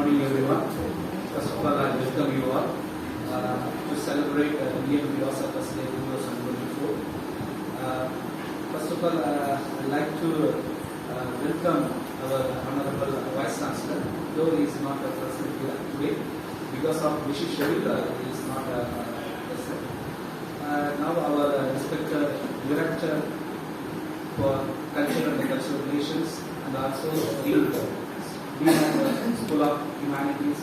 morning, everyone. First of all, I welcome you all to celebrate Indian Philosophers Day 2024. First of all, I'd like to welcome our Honorable Vice Chancellor, though he is not present here today because of busy schedule. He is not present. Now, our respected Director for Culture and Cultural Relations and also Dean of the School of Humanities,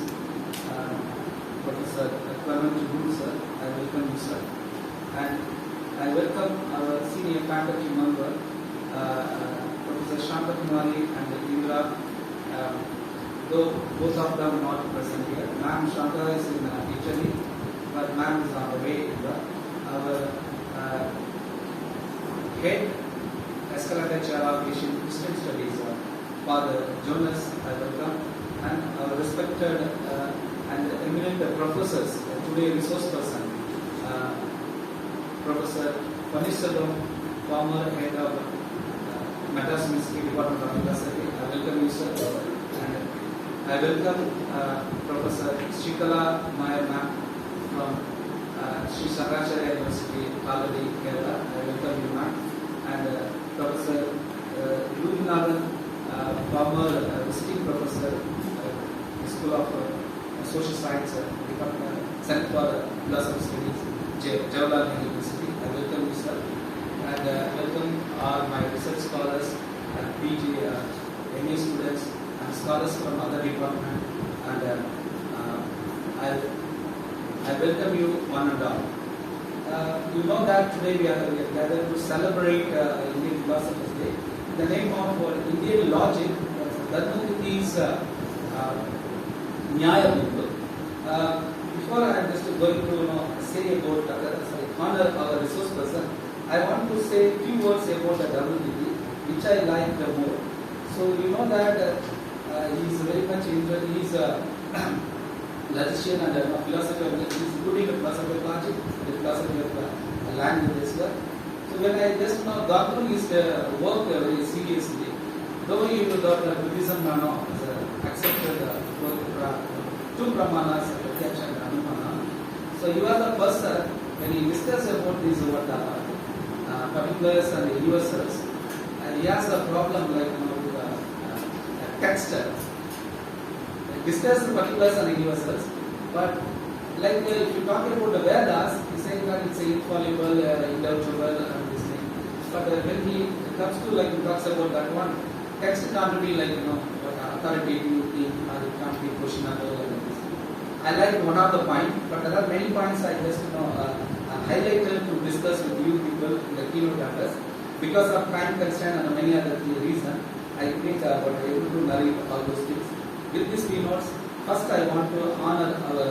Professor CLEMENT, sir. I welcome you, sir. And I welcome our senior faculty member, Professor Shanta Kumari and Indra, though both of them are not present here. Ma'am Shanta is in Italy, but ma'am is on the way. Our head Escalator Chair of Asian Christian Studies, Father Jonas, I welcome, and our respected and eminent professors, today resource person, Professor Panneerselvam, former head of Madras Department of Philosophy. I welcome you, sir. And I welcome Professor Srikala Maya ma'am from Sri Shankaracharya University, Kaladi, Kerala. I welcome you, ma'am. And Professor Velmurugan, former visiting professor, School of Social Science, Department, Center for Philosophy Studies, Jawaharlal University. I welcome you, sir. And welcome all my research scholars, PG, MA students, and scholars from other departments. And I welcome you one and all. You know that today we are gathered to celebrate Indian Philosophers Day. The name of Indian logic, Dharmakirti is Nyaya Buddha. Before I am just going to say about honor our resource person, I want to say a few words about the Dharmakirti, which I like more. So you know that he is very much interested. He is a logician and a philosopher. He is including the philosophy of logic, the philosophy of language as well. So when I just got through his work very seriously, though he thought that Buddhism accepted two Brahmanas, Protection and Anumana. So he was the person, when he discussed about these particulars and universals, he has a problem like with text. Discuss the particulars and universals, but like if you talk about the Vedas, he's saying that it's infallible, indubitable, and this thing. But when he comes to he talks about that one, text can't be authoritative thing, or it can't be questionable and this. I like one of the points, but there are many points I just highlighted to discuss with you people in the keynote address. Because of time constraint and many other reasons, I think I was able to narrate all those things. With these keynotes, first I want to honor our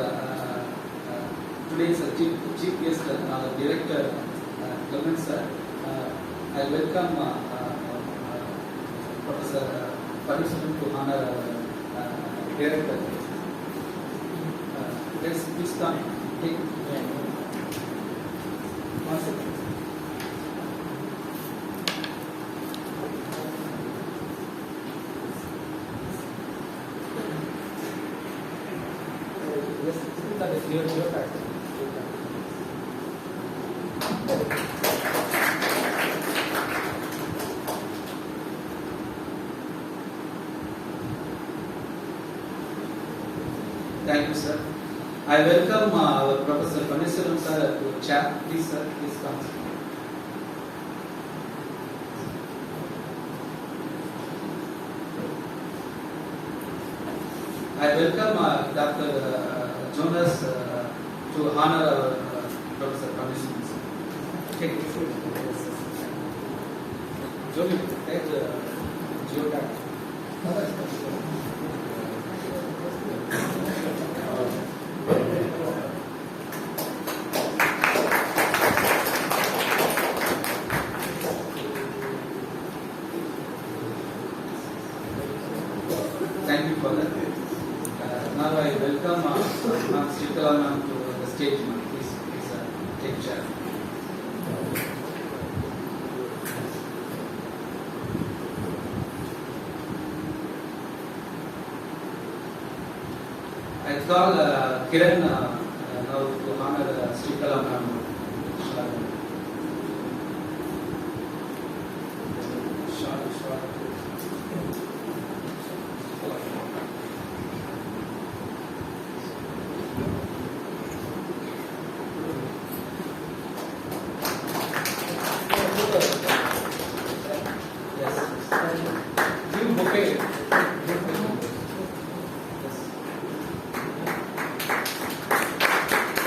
today's chief guest, our director, CLEMENT sir. I welcome Professor Panneerselvam to honor our director. Let's please come. Take one second. Thank you, sir. I welcome our Professor Panneerselvam sir to chat. Please, sir, please come. I welcome Dr. Jonas to honor our Professor Panneerselvam sir. Okay. Johnny, take the geotag. Thank you for that. Now I welcome Ma'am Srikala ma'am to the stage. Please take chair. call Kiran now to honor Sri Kalam.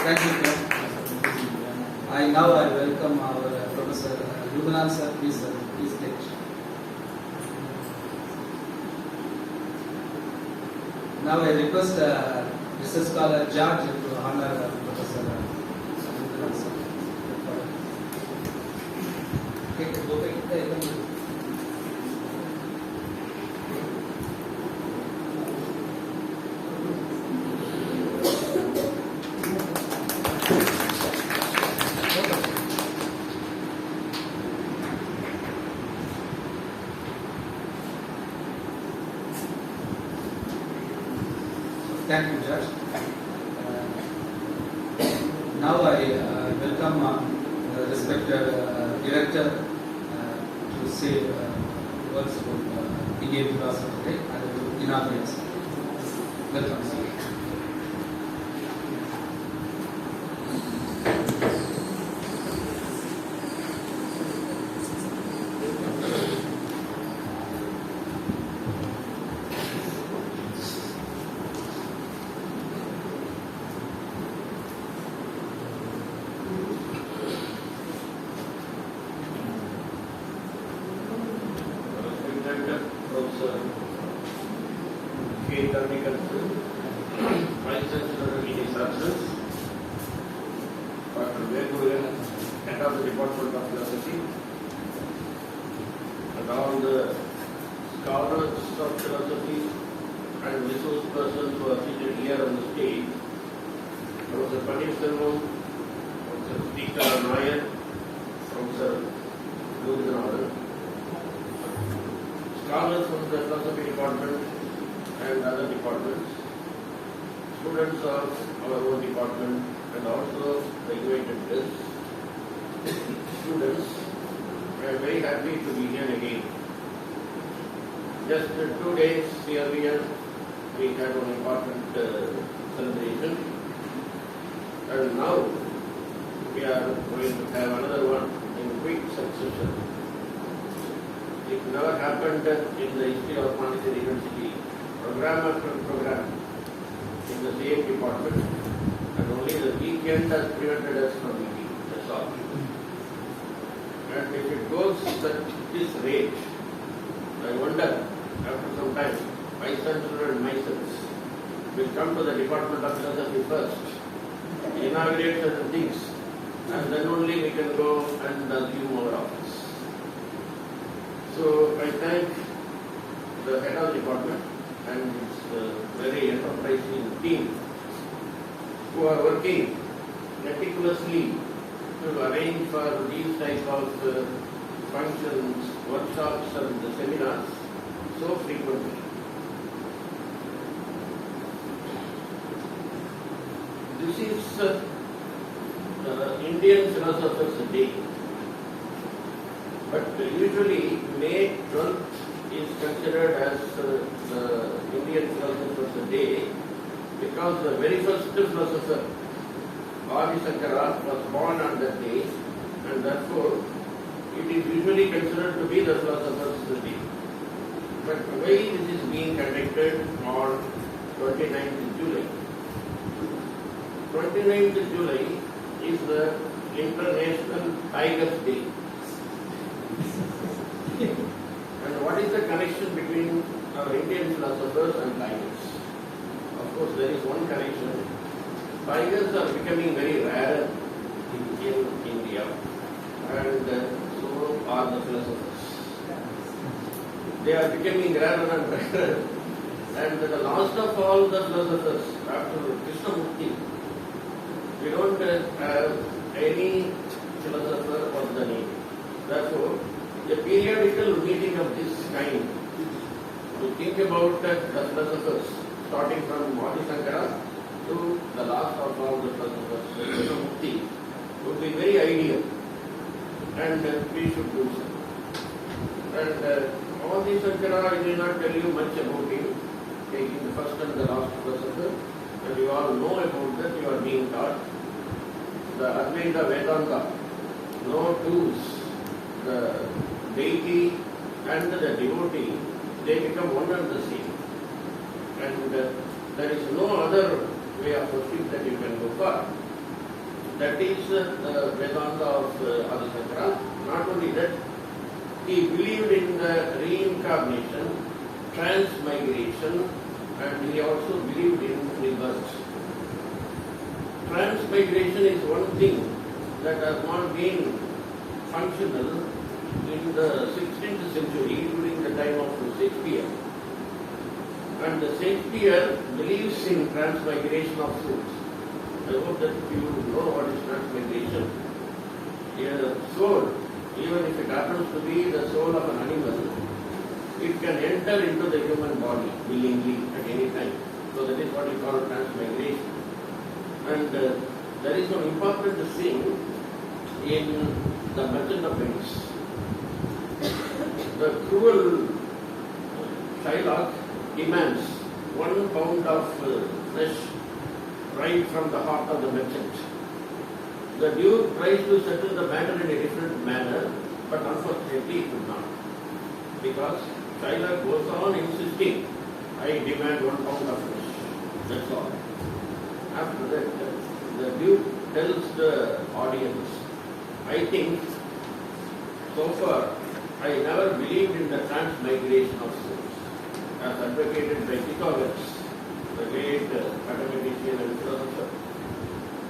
Thank you, sir. Now I welcome our Professor Velmurugan, sir. Please take. Now I request research scholar George to honor Professor Velmurugan, sir. Thank you, Judge. Now I welcome the respected director to say words about Indian philosophy today and to inaugurate. Welcome, sir. Dharmakirti, Vice Chancellor in his absence, Dr. Velmurugan, Head of the Department of Philosophy, and all the scholars of philosophy and resource persons who are seated here on the stage, Professor Panneerselvam, Professor Dept, Professor Velmurugan, scholars from the philosophy department and other departments, students of our own department, and also the invited guests, students. I am very happy to be here again. Just 2 days earlier, we had an important celebration, and now we are going to have another one in quick succession. It never happened in the history of Pondicherry University. Program after program in the same department, and only the weekend has prevented us from meeting. That's all. And if it goes at this rate, I wonder, after some time, Vice Chancellor and myself will come to the Department of Philosophy first, inaugurate certain things, and then only we can go and assume our office. So I thank the head of the department and its very enterprising team who are working meticulously to arrange for these type of functions, workshops and seminars so frequently. This is Indian Philosophers' Day, but usually May 12th is considered as the Indian Philosophers' Day because the very first philosopher, Sankara, was born on that day, and therefore it is usually considered to be the Philosophers' Day. But why this is being conducted on 29th July? 29th July is the International Tigers Day. And what is the connection between our Indian philosophers and tigers? Of course, there is one connection. Tigers are becoming very rare in India, and so are the philosophers. They are becoming rarer and rarer. And the last of all the philosophers, after Krishnamurti, we don't have any philosopher of the name. Therefore, a periodical meeting of this kind to think about the philosophers, starting from Sankara to the last of all the philosophers, the Mukti, would be very ideal, and we should do so. And Pondicherry, I may not tell you much about him, taking the first and the last philosopher, and you all know about that, you are being taught. The Advaita Vedanta, no tools, the deity and the devotee, they become one and the same. And there is no other way of worship that you can go for. That is the Vedanta of Adi Shankara. Not only that, he believed in the reincarnation, transmigration, and he also believed in rebirth. Transmigration is one thing that has not been functional in the 16th century during the time of Shakespeare. And Shakespeare believes in transmigration of souls. I hope that you know what is transmigration. A soul, even if it happens to be the soul of an animal, it can enter into the human body willingly at any time. So that is what we call transmigration. And there is one important thing in the Merchant of Venice. The cruel Shylock demands 1 pound of flesh right from the heart of the merchant. The Duke tries to settle the matter in a different manner, but unfortunately he could not. Because Shylock goes on insisting, I demand 1 pound of flesh. That's all. After that, the Duke tells the audience, I think, so far, I never believed in the transmigration of souls, as advocated by Pythagoras, the great mathematician and philosopher.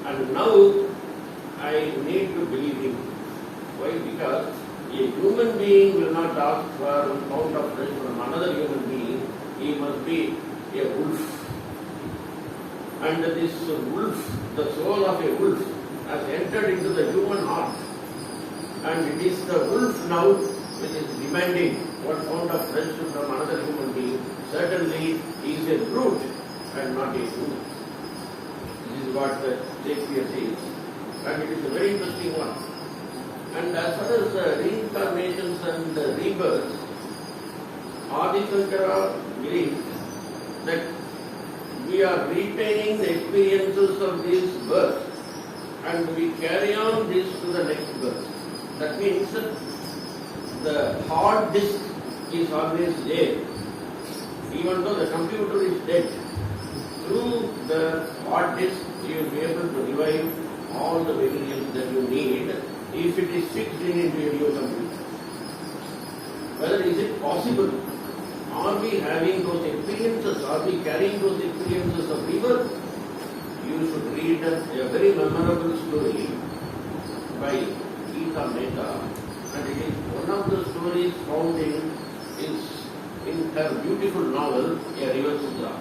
And now, I need to believe him. Why? Because a human being will not ask for 1 pound of flesh from another human being. He must be a wolf. And this wolf, the soul of a wolf, has entered into the human heart. And it is the wolf now which is demanding 1 pound of flesh from another human being. Certainly he is a brute and not a human. This is what Shakespeare says. And it is a very interesting one. And as far as reincarnations and rebirths, Adi Shankara believes that we are retaining the experiences of this birth and we carry on this to the next birth. That means the hard disk is always there. Even though the computer is dead, through the hard disk you will be able to revive all the materials that you need if it is fixed into your computer. Whether is it possible? Are we having those experiences? Are we carrying those experiences of rebirth? You should read a very memorable story by Gita Mehta, and it is one of the stories found in her beautiful novel, A River Sudra.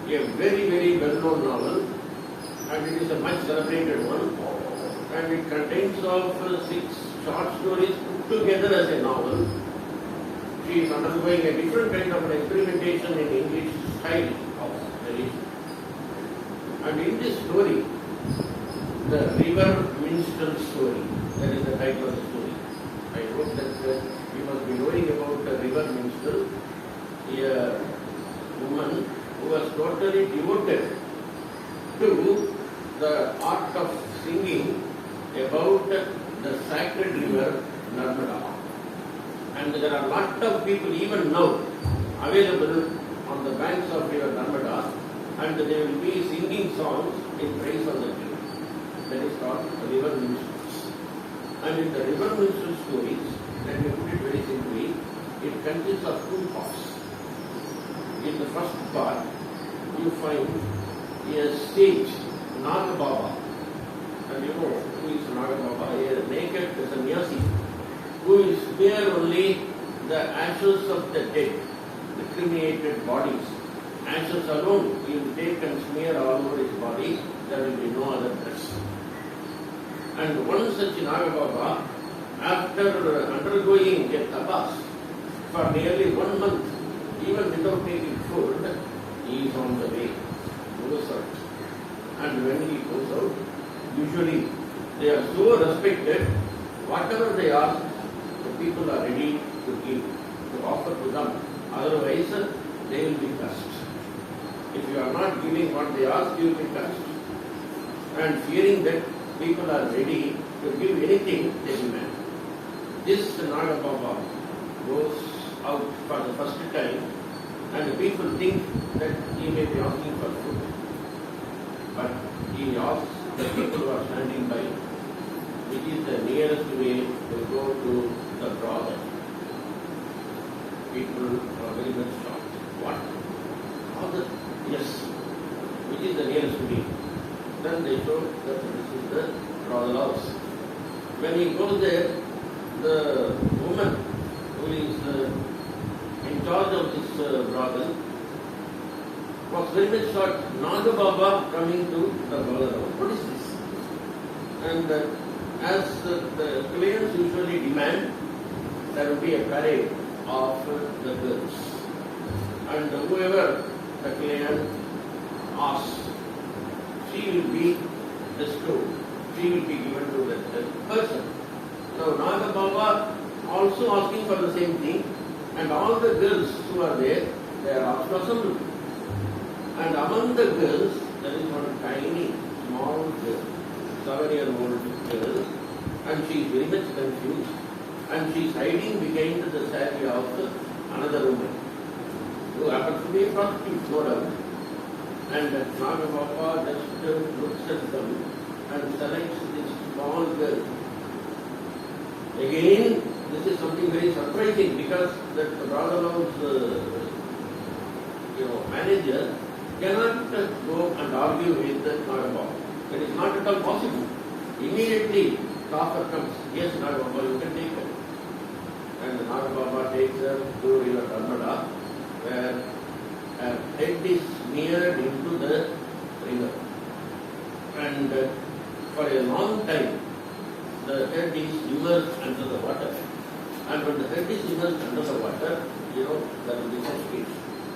A very, very well-known novel, and it is a much celebrated one, and it contains of 6 short stories put together as a novel. She is undergoing a different kind of an experimentation in English style of narration. And in this story, the River Minstrel story, that is the title of the story. I wrote that you must be knowing about the River Minstrel, a woman who was totally devoted to the art of singing about the sacred river Narmada. And there are a lot of people even now available on the banks of river Narmada, and they will be singing songs in praise of the river. That is called the river minstrels. And in the river minstrel stories, let me put it very simply, it consists of 2 parts. In the first part, you find a sage, Naga Baba. And you know who is Naga Baba? A naked sannyasi who will spare only the ashes of the dead, the cremated bodies. Ashes alone he will take and smear all over his body, there will be no other dress. And one such Naga Baba, after undergoing a tapas for nearly 1 month, even without taking food, he is on the way, goes out. And when he goes out, usually they are so respected, whatever they ask, the people are ready to give, to offer to them. Otherwise, they will be cursed. If you are not giving what they ask, you will be cursed. And fearing that people are ready to give anything, they demand. This Naga Baba goes out for the first time, and people think that he may be asking for food. But he asks the people who are standing by, which is the nearest way to go to the brother. People are very much shocked. What? Brother? Yes. Which is the nearest way? Then they show that this is the brother house. When he goes there, the woman who is in charge of this brothel was very much shocked. Naga Baba coming to the brother house. What is this? And as the clients usually demand, there will be a parade of the girls. And whoever the client asks, she will be bestowed. She will be given to that person. Now Naga Baba also asking for the same thing, and all the girls who are there, they are also assembled. And among the girls, there is one tiny, small girl, 7-year-old girl, and she is very much confused, and she is hiding behind the saree of another woman, who happens to be a prostitute, no doubt. And Naga Baba just looks at them and selects this small girl. Again, this is something very surprising, because that the brotherhouse manager cannot go and argue with the Naga Baba. That is not at all possible. Immediately the offer comes, yes, Naga Baba, you can take her. And the Naga Baba takes her to River Dharmakirti, where her head is smeared into the river. And for a long time, the head is immersed under the water. And when the head is immersed under the water, there will be such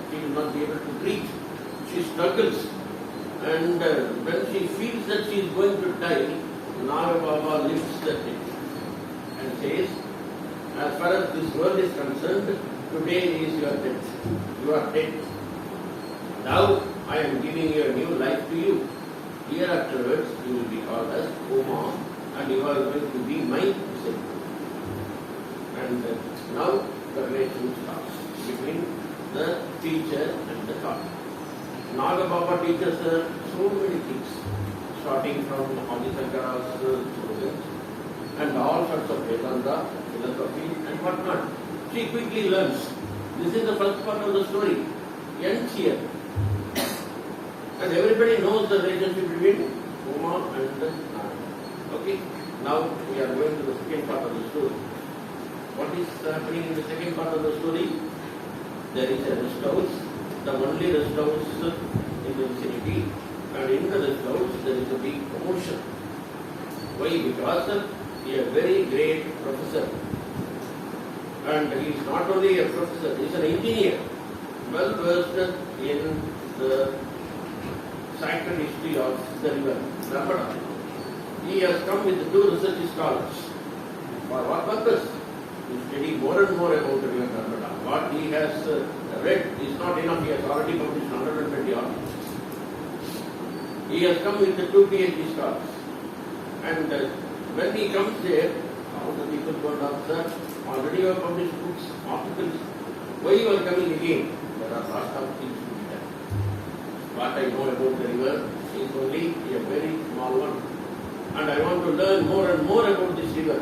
she will not be able to breathe. She struggles. And when she feels that she is going to die, Naga Baba lifts the head and says, as far as this world is concerned, today is your death. You are dead. Now I am giving you a new life to you. Hereafterwards, you will be called as Oma, and you are going to be my disciple. And now the relation starts between the teacher and the God. Naga Baba teaches her so many things, starting from Adi-Sankara's slogans and all sorts of Vedanta, philosophy and whatnot. She quickly learns. This is the first part of the story. Ends here. And everybody knows the relationship between Uma and the Naga. Okay, now we are going to the second part of the story. What is happening in the second part of the story? There is a rest house, the only rest house in the vicinity, and in the rest house there is a big commotion. Why? Because he is a very great professor. And he is not only a professor, he is an engineer, well versed in the sacred history of the river Dharmakirti. He has come with 2 research scholars. For what purpose? To study more and more about the river Dharmakirti. What he has read is not enough. He has already published 120 articles. He has come with the 2 PhD scholars. And when he comes there, all the people go and ask, sir, already you have published books, articles. Why you are coming again? There are lots of things to be done. What I know about the river is only a very small one. And I want to learn more and more about this river.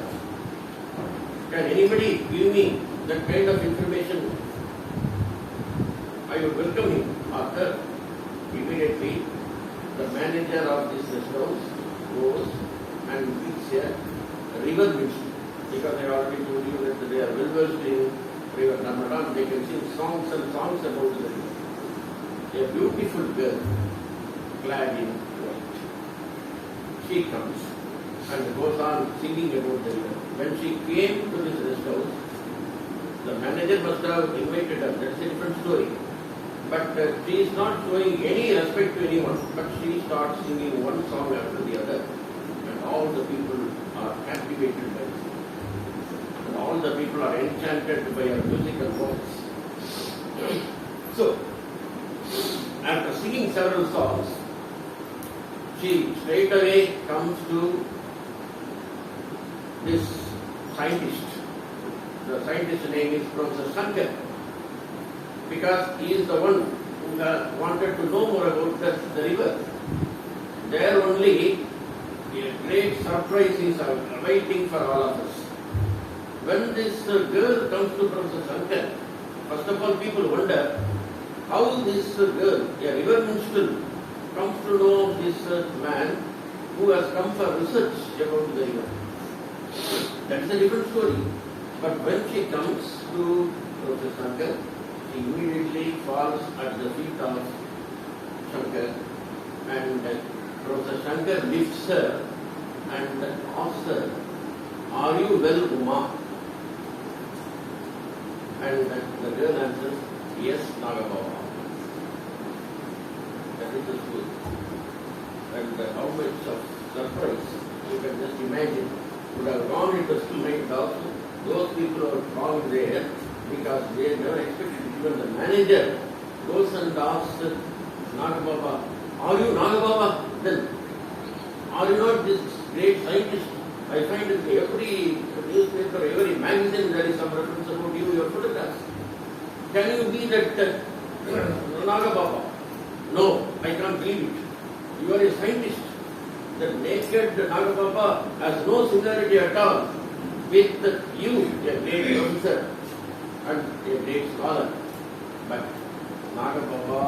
Can anybody give me that kind of information? I would welcome him or her. Immediately, the manager of this restaurant goes and gives a river ministry. Because I already told you that they are well versed in river Dharmakirti, they can sing songs and songs about the river. A beautiful girl, clad in white. She comes and goes on singing about the river. When she came to this rest house, the manager must have invited her. That's a different story. But she is not showing any respect to anyone, but she starts singing one song after the other, and all the people are captivated by it. And all the people are enchanted by her musical voice. So, after singing several songs, she straight away comes to this scientist. The scientist's name is Professor Shankar, because he is the one who wanted to know more about the river. There only a great surprise is awaiting for all of us. When this girl comes to Professor Shankar, first of all people wonder how this girl, a river minstrel, comes to know this man who has come for research about the river. That's a different story. But when she comes to Professor Shankar, she immediately falls at the feet of Shankar, and Professor Shankar lifts her and asks her, "Are you well, Uma?" And the girl answers, "Yes, Nagababa." That is the truth. And how much of surprise, you can just imagine, would have gone into CLEMENT also. Those people are found there because they never expected. Even the manager goes and asks Nagababa, "Are you Nagababa? Then are you not this great scientist? I find in every newspaper, every magazine there is some reference about you, your photographs. Can you be that Nagababa?" "No, I can't believe it. You are a scientist. The naked Nagababa has no similarity at all with you, a great professor and a great scholar. But Nagababa,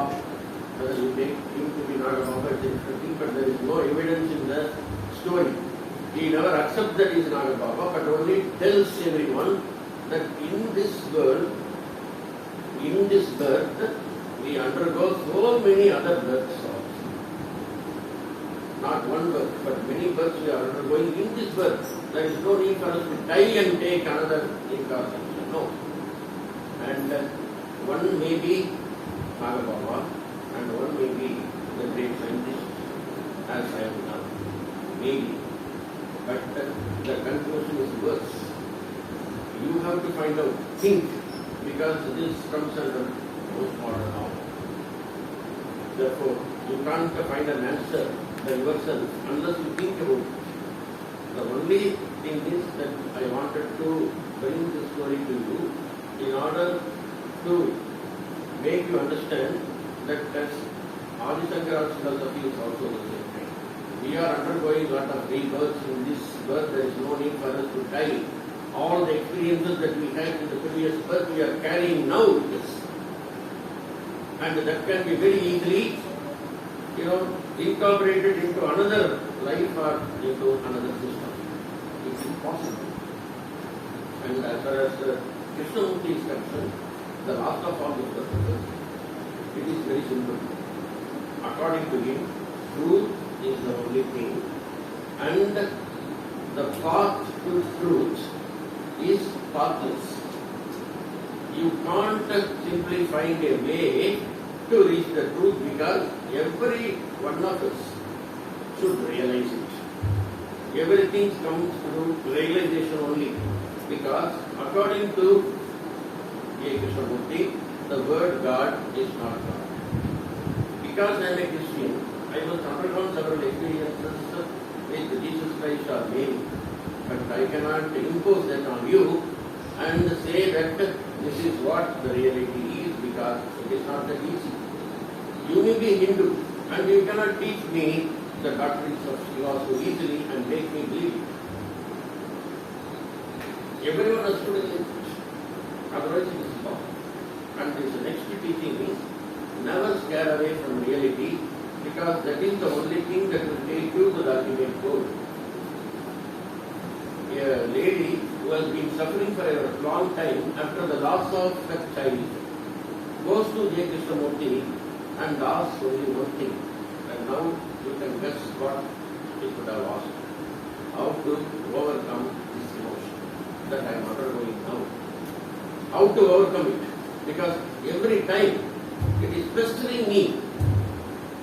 whether you take him to be Nagababa, it's interesting, but there is no evidence in the story. He never accepts that he is Nagababa, but only tells everyone that in this world, in this birth, we undergo so many other births also. Not one birth, but many births we are undergoing in this birth. There is no need for us to die and take another incarnation. No. And one may be Nagababa, and one may be the great scientist, as I am now. Maybe. But the conclusion is worse. You have to find out, think, because this comes under postmodern now. Therefore, you can't find an answer by yourself unless you think about it. The only thing is that I wanted to bring this story to you in order to make you understand that as Adi Shankara's philosophy is also the same thing. We are undergoing a lot of rebirths in this birth. There is no need for us to die. All the experiences that we had in the previous birth, we are carrying now with us. And that can be very easily, incorporated into another life or into another system. It's impossible. And as far as Krishnamurti is concerned, the last of all the philosophers, it is very simple. According to him, truth is the only thing, and the path to truth is pathless. You can't simply find a way to reach the truth because every one of us should realize it. Everything comes through realization only, because according to A. Krishnamurti, the word God is not God. Because I am a Christian, I must undergo several experiences with Jesus Christ or Mary, but I cannot impose that on you and say that this is what the reality is, because it is not that easy. You may be Hindu and you cannot teach me the doctrines of Shiva so easily and make me believe it. Everyone has to realize it. Otherwise it is wrong. And this next teaching is never scare away from reality, because that is the only thing that will take you to the ultimate goal. A lady who has been suffering for a long time after the loss of her child goes to J. Krishnamurti and asks only one thing, and now you can guess what he could have asked. How to overcome this emotion that I am undergoing now. How to overcome it? Because every time It is pestering me.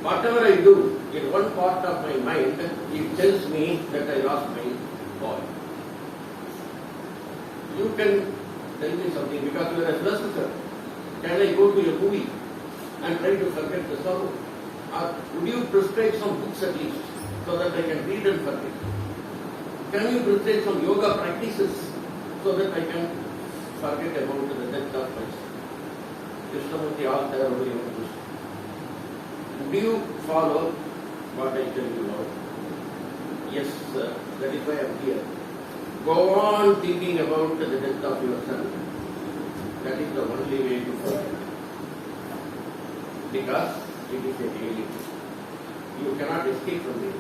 Whatever I do, in one part of my mind, it tells me that I lost my boy. You can tell me something because you are a philosopher. Can I go to a movie and try to forget the sorrow? Or would you prescribe some books at least so that I can read and forget? Can you prescribe some yoga practices so that I can forget about the death of myself? Krishnamurti asked there only one question. Do you follow what I tell you now? Yes, sir. That is why I am here. Go on thinking about the death of your son. That is the only way to forget. Because it is a reality. You cannot escape from it.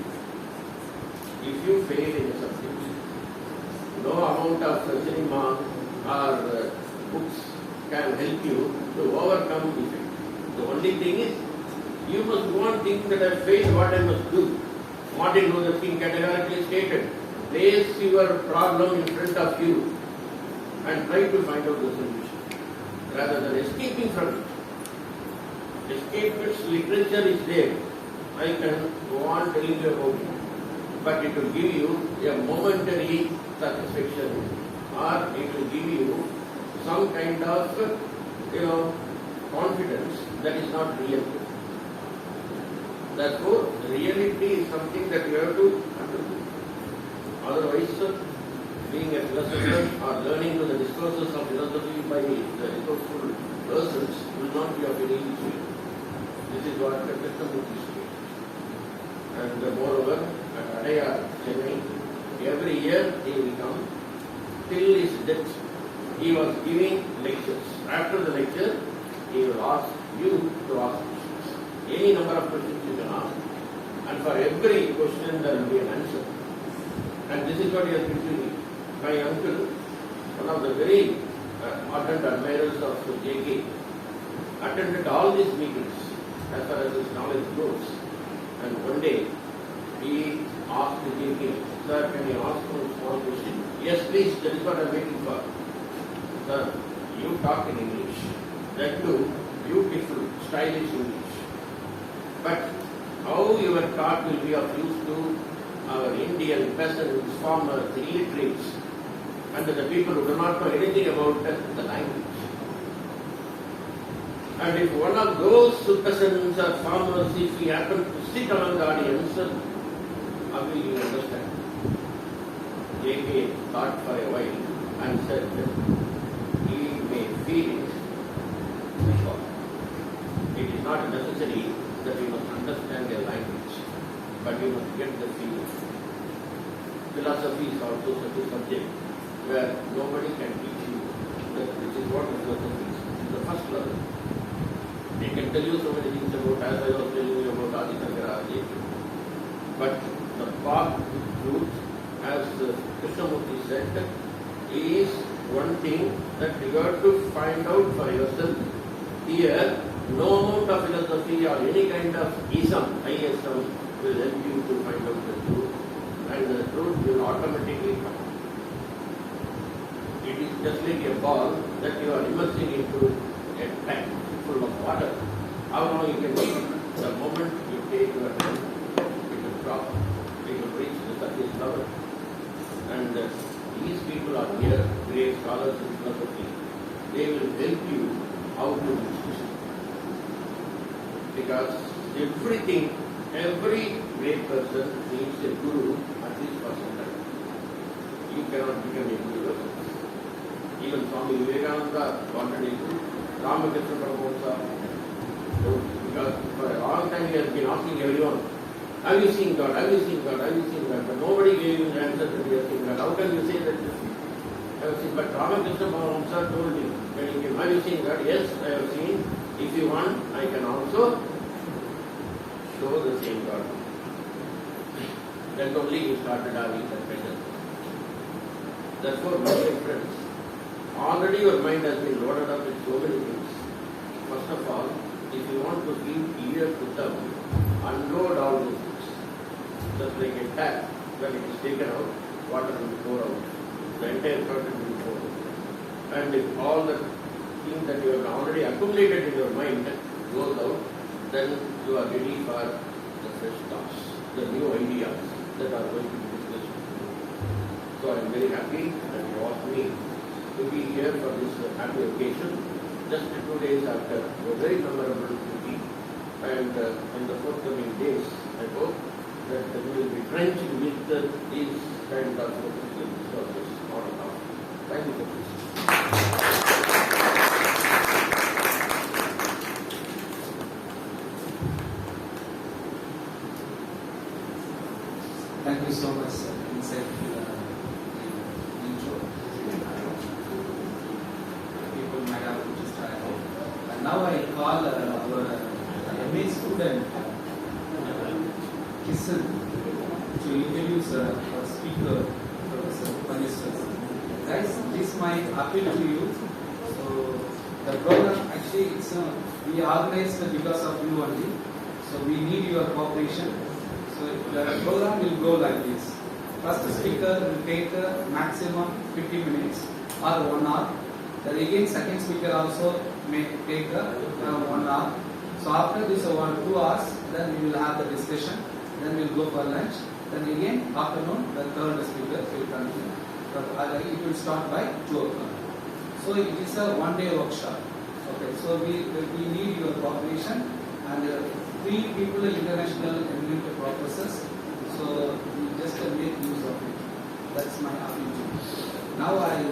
If you fail in a subject, no amount of cinema or books can help you to overcome defeat. The only thing is, you must go on thinking that I failed, what I must do. Martin Luther King categorically stated, place your problem in front of you and try to find out the solution, rather than escaping from it. Escapist literature is there. I can go on telling you about it, but it will give you a momentary satisfaction, or it will give you some kind of, confidence that is not real. Therefore, reality is something that you have to understand. Otherwise, being a philosopher or learning to the discourses of philosophy by the resourceful persons will not be of any use. This is what the Krishnamurti states. And moreover, at Adayar, Chennai, every year he will come till his death. He was giving lectures. After the lecture, he will ask you to ask questions. Any number of questions you can ask. And for every question there will be an answer. And this is what he has been doing. My uncle, one of the very ardent admirers of J.K., attended all these meetings as far as his knowledge goes. And one day, he asked J.K., sir, can you ask one small question? Yes, please, that is what I am waiting for. Sir, you talk in English. That too, beautiful, stylish English. But how your talk will be of use to our Indian peasants, farmers, illiterates, and the people who do not know anything about the language. And if one of those peasants or farmers, if he happen to sit among the audience, how will you understand? J.K. thought for a while and said, he may feel it. It is not necessary that you must understand their language, but you must get the feeling. Philosophy is also such a subject where nobody can teach you that this is what philosophy is. It's the first level. They can tell you so many things about, as I was telling you about Adi Shankara, but the path to truth, as Krishnamurti said, is one thing that you have to find out for yourself. Here, no amount of philosophy or any kind of ism, ISM, will help you to find out the truth, and the truth will automatically come. It is just like a ball that you are immersing into a tank full of water. How long you can take it? The moment you take your hand, it will drop, it will reach the surface level. And these people are here, great scholars in philosophy. They will help you how to reach it. Because everything, every great person needs a guru at least for some time. You cannot become a guru yourself. Even Swami Vivekananda wanted a guru. Dharmakirti because for a long time he has been asking everyone, have you seen God? Have you seen God? Have you seen God? But nobody gave him the answer that he has seen God. How can you say that? I have seen. But Dharmakirti told him, when he came, have you seen God? Yes, I have seen. If you want, I can also show the same God. Then only he started having that pleasure. Therefore, my dear friends, already your mind has been loaded up with so many things. First of all, if you want to give ear to them, unload all those things. Just like a tap, when it is taken out, water will pour out. The entire curtain will pour out. And if all the things that you have already accumulated in your mind, goes out, then you are ready for the fresh thoughts, the new ideas that are going to be discussed. So I am very happy that you asked me to be here for this happy occasion, just 2 days after a very memorable meeting. And in the forthcoming days, I hope that we will be drenched with these kind of resources on and off. Thank you for this. Thank you so much, insightful intro. People might have just tried out. And now I call our MA student, Kisan, to introduce our speaker, Professor Panneerselvam. Guys, this might appeal to you. So the program actually it's we organized because of you only. So we need your cooperation. So the program will go like this. First speaker will take maximum 50 minutes or 1 hour. Then again second speaker also may take 1 hour. So after this 2 hours, then we will have the discussion. Then we will go for lunch. Then again afternoon the third speaker will continue. It will start by 2 o'clock. So it is a 1-day workshop. Okay. So we need your cooperation and 3 people international eminent professors. So we just make use of it. That's my appeal to you. Now I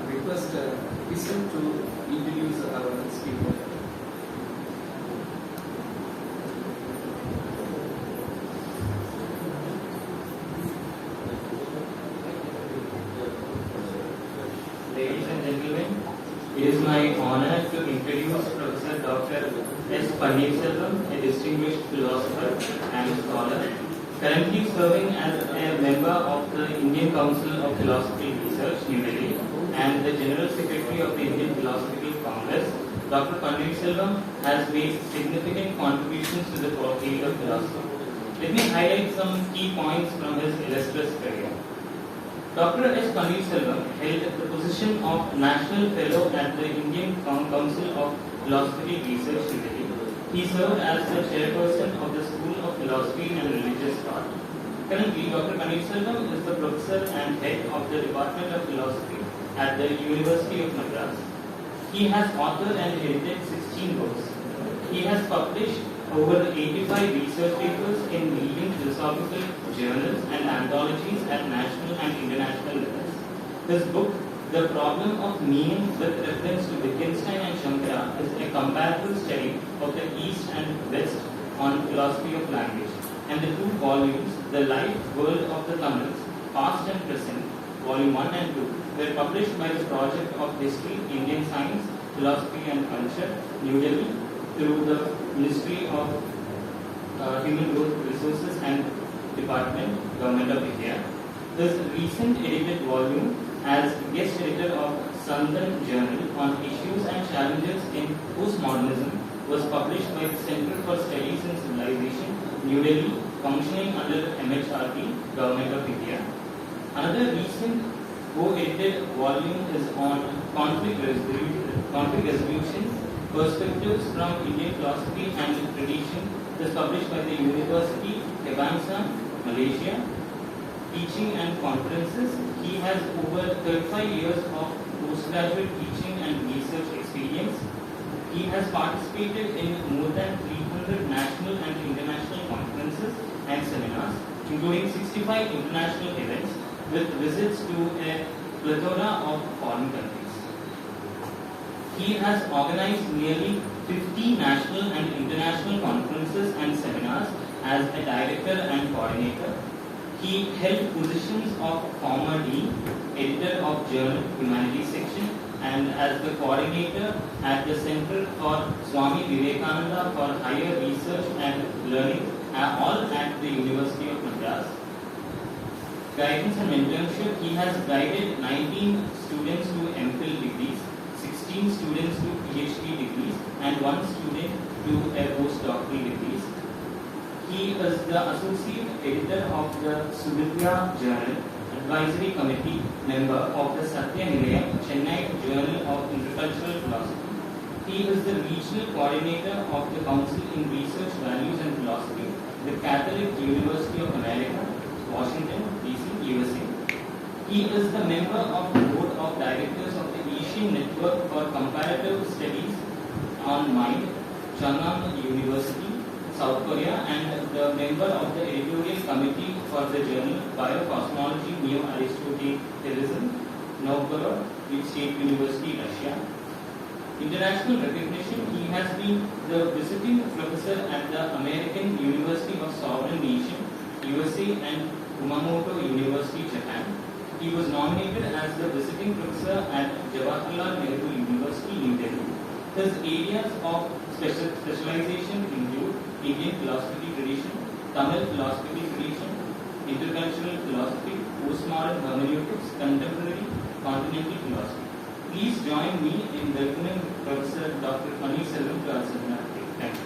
request Kisan to introduce our speaker. Ladies and gentlemen, it is my honor to introduce Professor Dr. S. Panneerselvam, a distinguished philosopher and scholar, currently serving as a member of the Indian Council of Philosophy Research, New Delhi, and the General Secretary of the Indian Philosophical Congress. Dr. Panneerselvam has made significant contributions to the field of philosophy. Let me highlight some key points from his illustrious career. Dr. S. Panneerselvam held the position of National Fellow at the Indian Council of Philosophy Research, New Delhi. He served as the chairperson of the School of Philosophy and Religious Thought. Currently, Dr. Panneerselvam is the professor and head of the Department of Philosophy at the University of Madras. He has authored and edited 16 books. He has published over 85 research papers in leading philosophical journals and anthologies at national and international levels. His book, The Problem of Meaning with reference to Wittgenstein and Shankara, is a comparative study of the East and West on philosophy of language. And the 2 volumes, The Life World of the Tamils, Past and Present, Volume 1 and 2, were published by the Project of History, Indian Science, Philosophy and Culture, New Delhi, through the Ministry of Human Resources and Department, Government of India. His recent edited volume as guest editor of Southern Journal on Issues and Challenges in Postmodernism was published by the Center for Studies in Civilization, New Delhi, functioning under MHRD, Government of India. Another recent co-edited volume is on conflict resolution, perspectives from Indian philosophy and tradition. This is published by the University Kebangsaan, Malaysia. Teaching and conferences. He has over 35 years of postgraduate teaching and research experience. He has participated in more than 300 national and international conferences and seminars, including 65 international events with visits to a plethora of foreign countries. He has organized nearly 50 national and international conferences and seminars as a director and coordinator. He held positions of former dean, editor of Journal Humanities section, and as the coordinator at the Center for Swami Vivekananda for Higher Research and Learning, all at the University of Madras. Guidance and mentorship. He has guided 19 students to MPhil degrees, 16 students to PhD degrees, and 1 student to a postdoctoral degrees. He is the associate editor of the Sudhya Journal, advisory committee member of the Satya Nilayam, Chennai Journal of Intercultural Philosophy. He is the regional coordinator of the Council in Research, Values and Philosophy, the Catholic University of America, Washington, D.C., USA. He is the member of the Board of Directors of the Asian Network for Comparative Studies on Mind, Chungnam University, South Korea, and the member of the editorial committee for the journal Biocosmology, Neo-Aristotelianism, Novgorod, State University, Russia. International recognition, he has been the visiting professor at the American University of Sovereign Nation, USA, and Kumamoto University, Japan. He was nominated as the visiting professor at Jawaharlal Nehru University, New Delhi. His areas of specialization include Indian philosophy tradition, Tamil philosophy tradition, intercultural philosophy, postmodern hermeneutics, contemporary continental philosophy. Please join me in welcoming Professor Dr. Panneerselvam to our seminar. Thank you.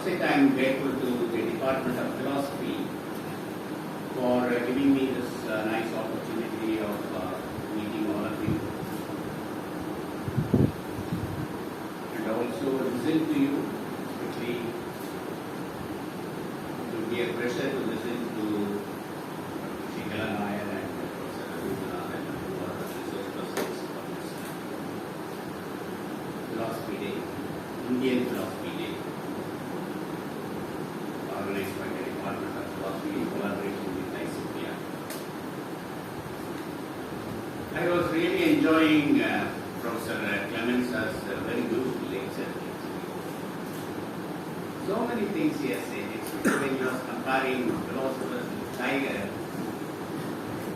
I am grateful to the Department of Philosophy for giving me this nice opportunity of meeting all of you, and also listen to you. Especially, it will be a pleasure to listen to Shikala Nair and Professor Velmurugan, who are the research persons of this Philosophy Day, Indian Philosophy Day, organized by the Department of Philosophy in collaboration with ICPR. I was really enjoying Professor Clement's very beautiful lecture. So many things he has said, especially when he was comparing philosophers with tiger.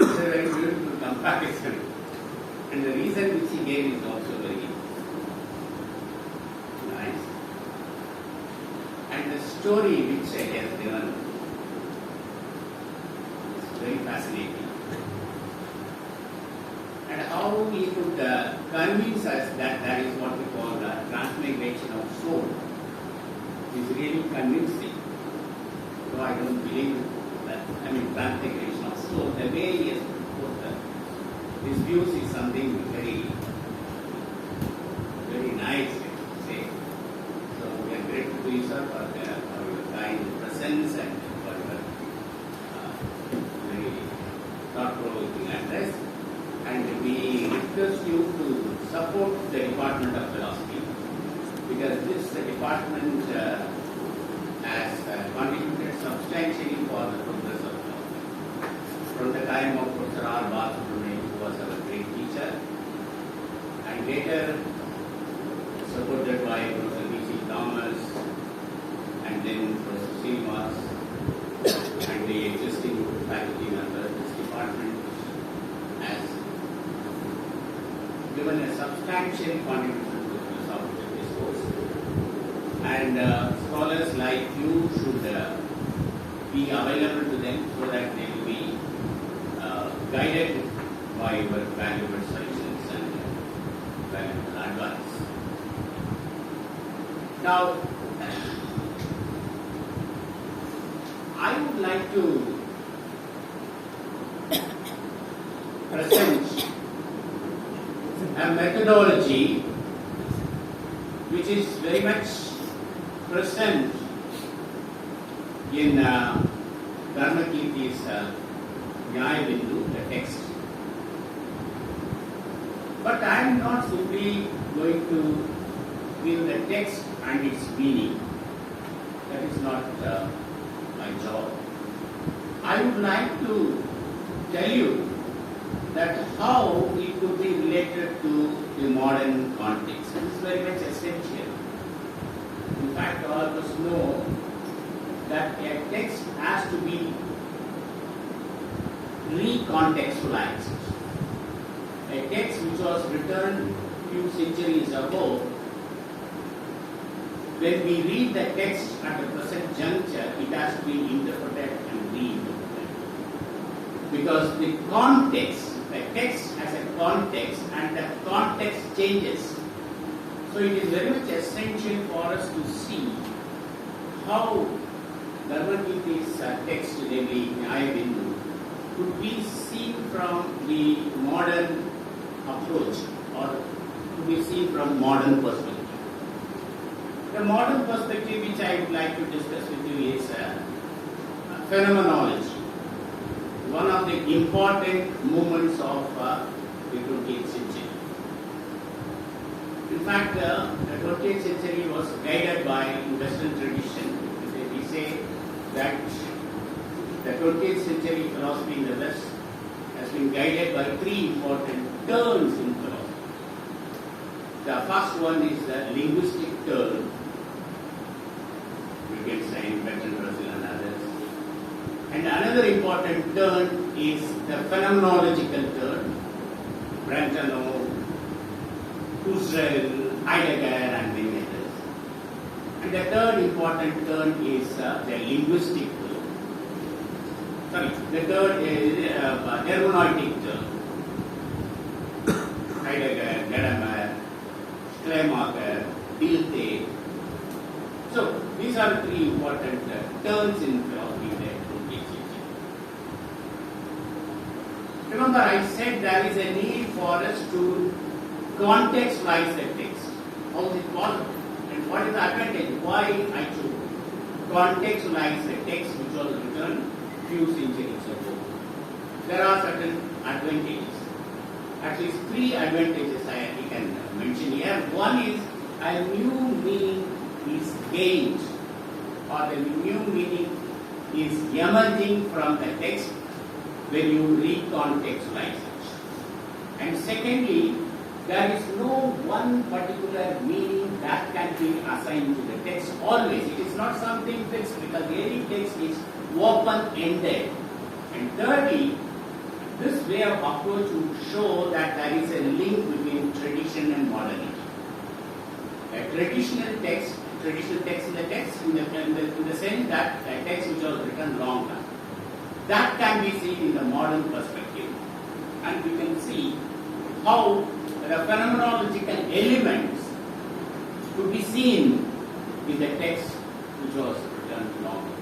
It's a very beautiful comparison. And the reason which he gave is also very nice. And the story which he has given is very fascinating. And how he could convince us that that is what we call the transmigration of soul is really convincing. So I don't believe that, transmigration of soul, the way he has put his views is something very, very nice, I say. So we are grateful to you, sir, for your kind presence and for your very thought-provoking address. And we request you to support the Department of Philosophy, because this department has contributed substantially for the progress of philosophy. From the time of Professor R. Balasubramanian, who was our great teacher, and later supported by Professor B.C. Thomas, and then Professor Srinivas, and the existing faculty members, this department has given a substantial contribution to philosophical discourse. And scholars like you should be available to them so that they will be guided by your valuable suggestions and valuable advice. Now, I would like to present a methodology which is very much present in Dharmakirti's Nyaya Bindu, the text. But I am not simply going to give the text and its meaning. That is not my job. I would like to tell you that how it could be related to the modern context. This is very much essential. In fact, all of us know that a text has to be recontextualized. A text which was written few centuries ago, when we read the text at the present juncture, it has to be interpreted and reinterpreted. Because the context, the text has a context and the context changes. So it is very much essential for us to see how Dharmakirti's text, namely Nyaya Bindu, could be seen from the modern approach or to be seen from modern perspective. The modern perspective which I would like to discuss with you is phenomenology, one of the important movements of the 20th century. In fact, the 20th century was guided by Western tradition. We say that the 20th century philosophy in the West has been guided by three important turns in philosophy. The first one is the linguistic turn. You can say in Brazil and others. And another important turn is the phenomenological turn. Brentano, Husserl, Heidegger and many others. And the third important turn is the linguistic turn. Sorry, the third is hermeneutic turn. Heidegger, Gadamer, CLEMENT, Dept. So, these are the three important turns in philosophy that we teach. Remember, I said there is a need for us to contextualize the text. How is it possible? And what is the advantage? Why I should contextualize the text which was written few centuries ago? There are certain advantages. At least three advantages I can mention here. One is a new meaning is gained, or the new meaning is emerging from the text when you recontextualize it. And secondly, there is no one particular meaning that can be assigned to the text always. It is not something fixed because any text is open-ended. And thirdly, this way of approach would show that there is a link between tradition and modernity. A traditional text in the text, in the sense that a text which was written long time, that can be seen in the modern perspective. And we can see how the phenomenological elements could be seen in the text which was written long ago.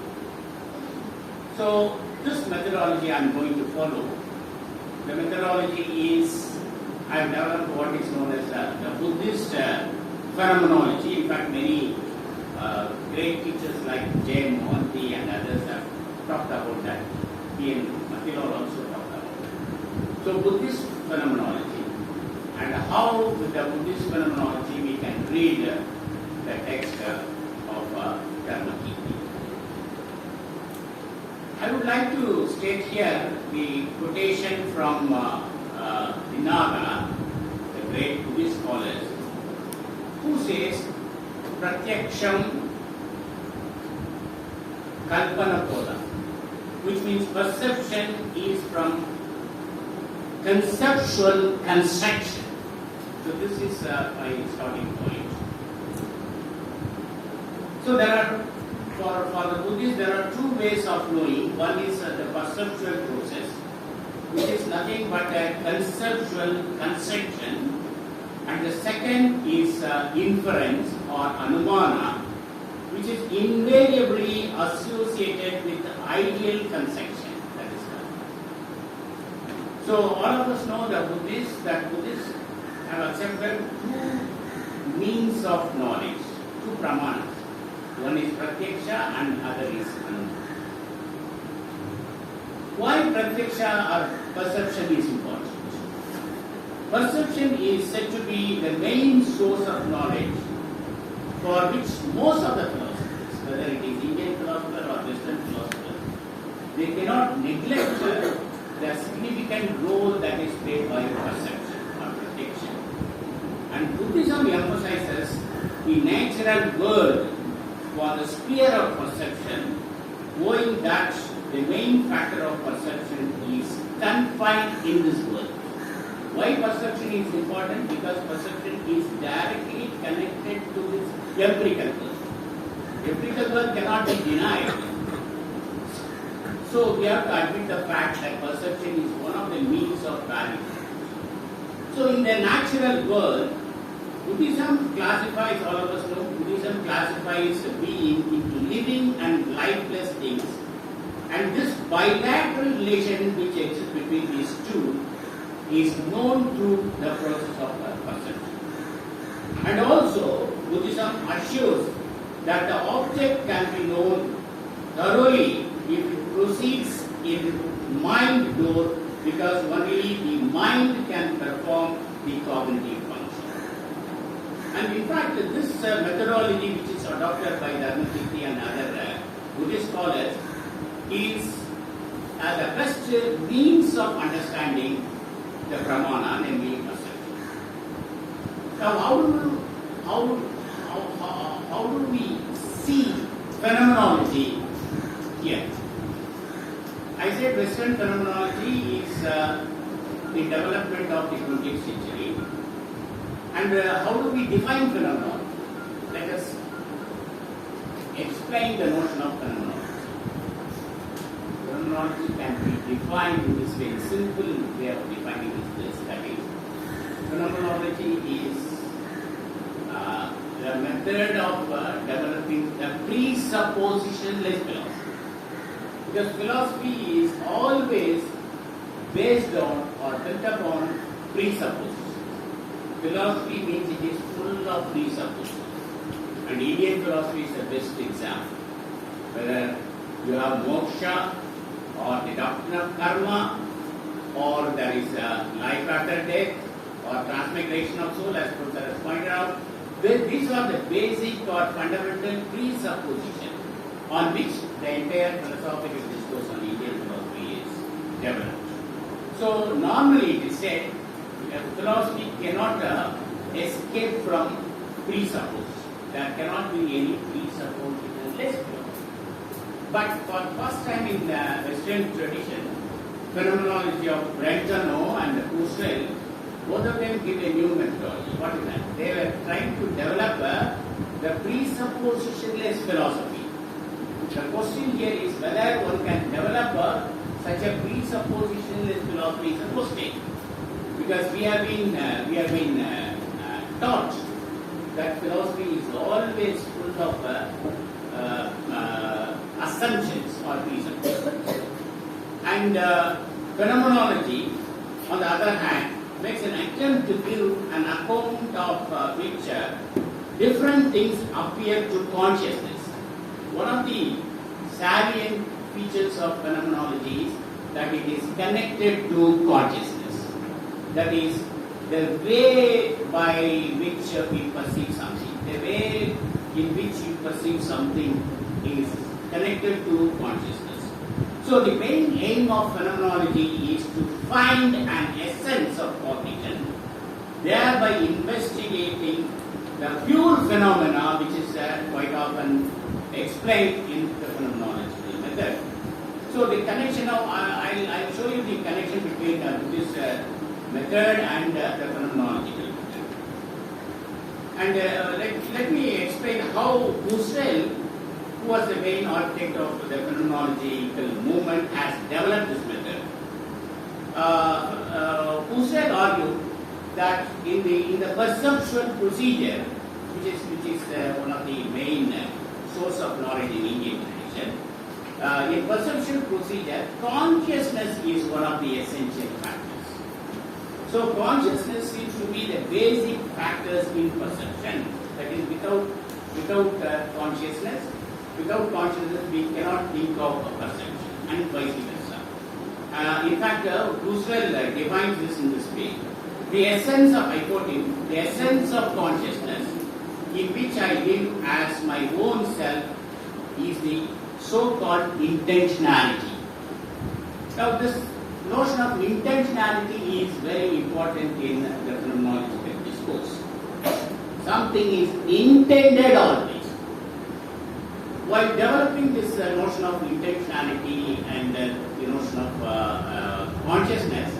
So, this methodology I am going to follow. The methodology is, I have developed what is known as the Buddhist Phenomenology. In fact, many great teachers like J. Mohanty and others have talked about that. He and Mathilal also talked about that. So, Buddhist Phenomenology. And how with the Buddhist Phenomenology we can read the text of Dharmakirti. I would like to state here the quotation from Vinaga, the great Buddhist scholars, who says, Pratyaksham Kalpana Koda, which means perception is from conceptual construction. So this is my starting point. So there are, for the Buddhists, there are two ways of knowing. One is the perceptual process, which is nothing but a conceptual construction, and the second is inference or anumana, which which is invariably associated with ideal conception. That is correct. So all of us know that Buddhists have accepted two means of knowledge, two pramanas. One is pratyaksha and other is anumana. Why pratyaksha or perception is important? Perception is said to be the main source of knowledge for which most of the philosophers, whether it is Indian philosopher or Western philosopher, they cannot neglect the significant role that is played by perception or pratyaksha. And Buddhism emphasizes the natural world for the sphere of perception, owing that the main factor of perception is confined in this world. Why perception is important? Because perception is directly connected to this empirical world. Empirical world cannot be denied. So we have to admit the fact that perception is one of the means of value. So in the natural world, Buddhism classifies, all of us know, Buddhism classifies being into living and lifeless things. And this bilateral relation which exists between these two is known through the process of perception. And also, Buddhism assures that the object can be known thoroughly if it proceeds in mind door, because only the mind can perform the cognitive function. And in fact, this methodology which is adopted by Dharmakirti and other Buddhist scholars is the best means of understanding the pramana, namely perception. Now, how do we see phenomenology here? I said Western phenomenology is the development of the 20th century. And how do we define phenomenology? Let us explain the notion of phenomenology. Phenomenology can be defined in this way, simple way of defining this. That is, phenomenology is the method of developing the presuppositionless philosophy. Because philosophy is always based on or built upon presuppositions. Philosophy means it is full of presuppositions. And Indian philosophy is the best example. Whether you have moksha, or the doctrine of karma, or there is a life after death, or transmigration of soul, as Prof has pointed out. These are the basic or fundamental presuppositions on which the entire philosophical discourse on Indian philosophy is developed. So normally it is said that philosophy cannot escape from presuppositions. There cannot be any presuppositionless philosophy. But for the first time in the Western tradition, phenomenology of Brentano and Husserl, both of them give a new methodology. What is that? They were trying to develop the presuppositionless philosophy. The question here is whether one can develop such a presuppositionless philosophy is a question. Because we have been taught that philosophy is always full of assumptions or presuppositions. And phenomenology, on the other hand, makes an attempt to give an account of which different things appear to consciousness. One of the salient features of phenomenology is that it is connected to consciousness. That is, the way by which we perceive something, the way in which you perceive something is connected to consciousness. So the main aim of phenomenology is to find an essence of cognition, thereby investigating the pure phenomena which is quite often explained in the phenomenological method. So the connection of, I'll show you the connection between this method and the phenomenological method. And let me explain how Husserl, who was the main architect of the phenomenological movement, has developed this method. Husserl argued that in the perceptual procedure, which is one of the main source of in perceptual procedure, consciousness is one of the essential factors. So consciousness seems to be the basic factors in perception. That is, without consciousness we cannot think of a perception, and vice versa. In fact, Roosevelt defines this in this way. The essence of, I quote him, the essence of consciousness in which I live as my own self is the so-called intentionality. Now this notion of intentionality is very important in the phenomenological discourse. Something is intended always. While developing this notion of intentionality and the notion of consciousness,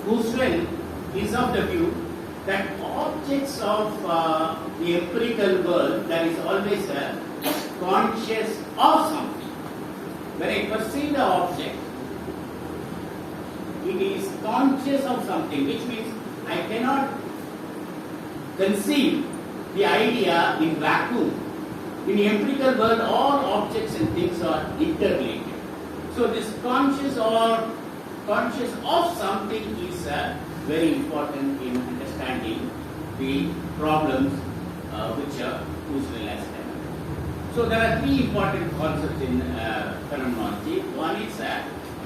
Roosevelt is of the view that objects of the empirical world, there is always a conscious of something. When I perceive the object, it is conscious of something, which means I cannot conceive the idea in vacuum. In the empirical world, all objects and things are interrelated. So this conscious of something is very important in understanding the problems which Roosevelt has developed. So there are three important concepts in phenomenology. One is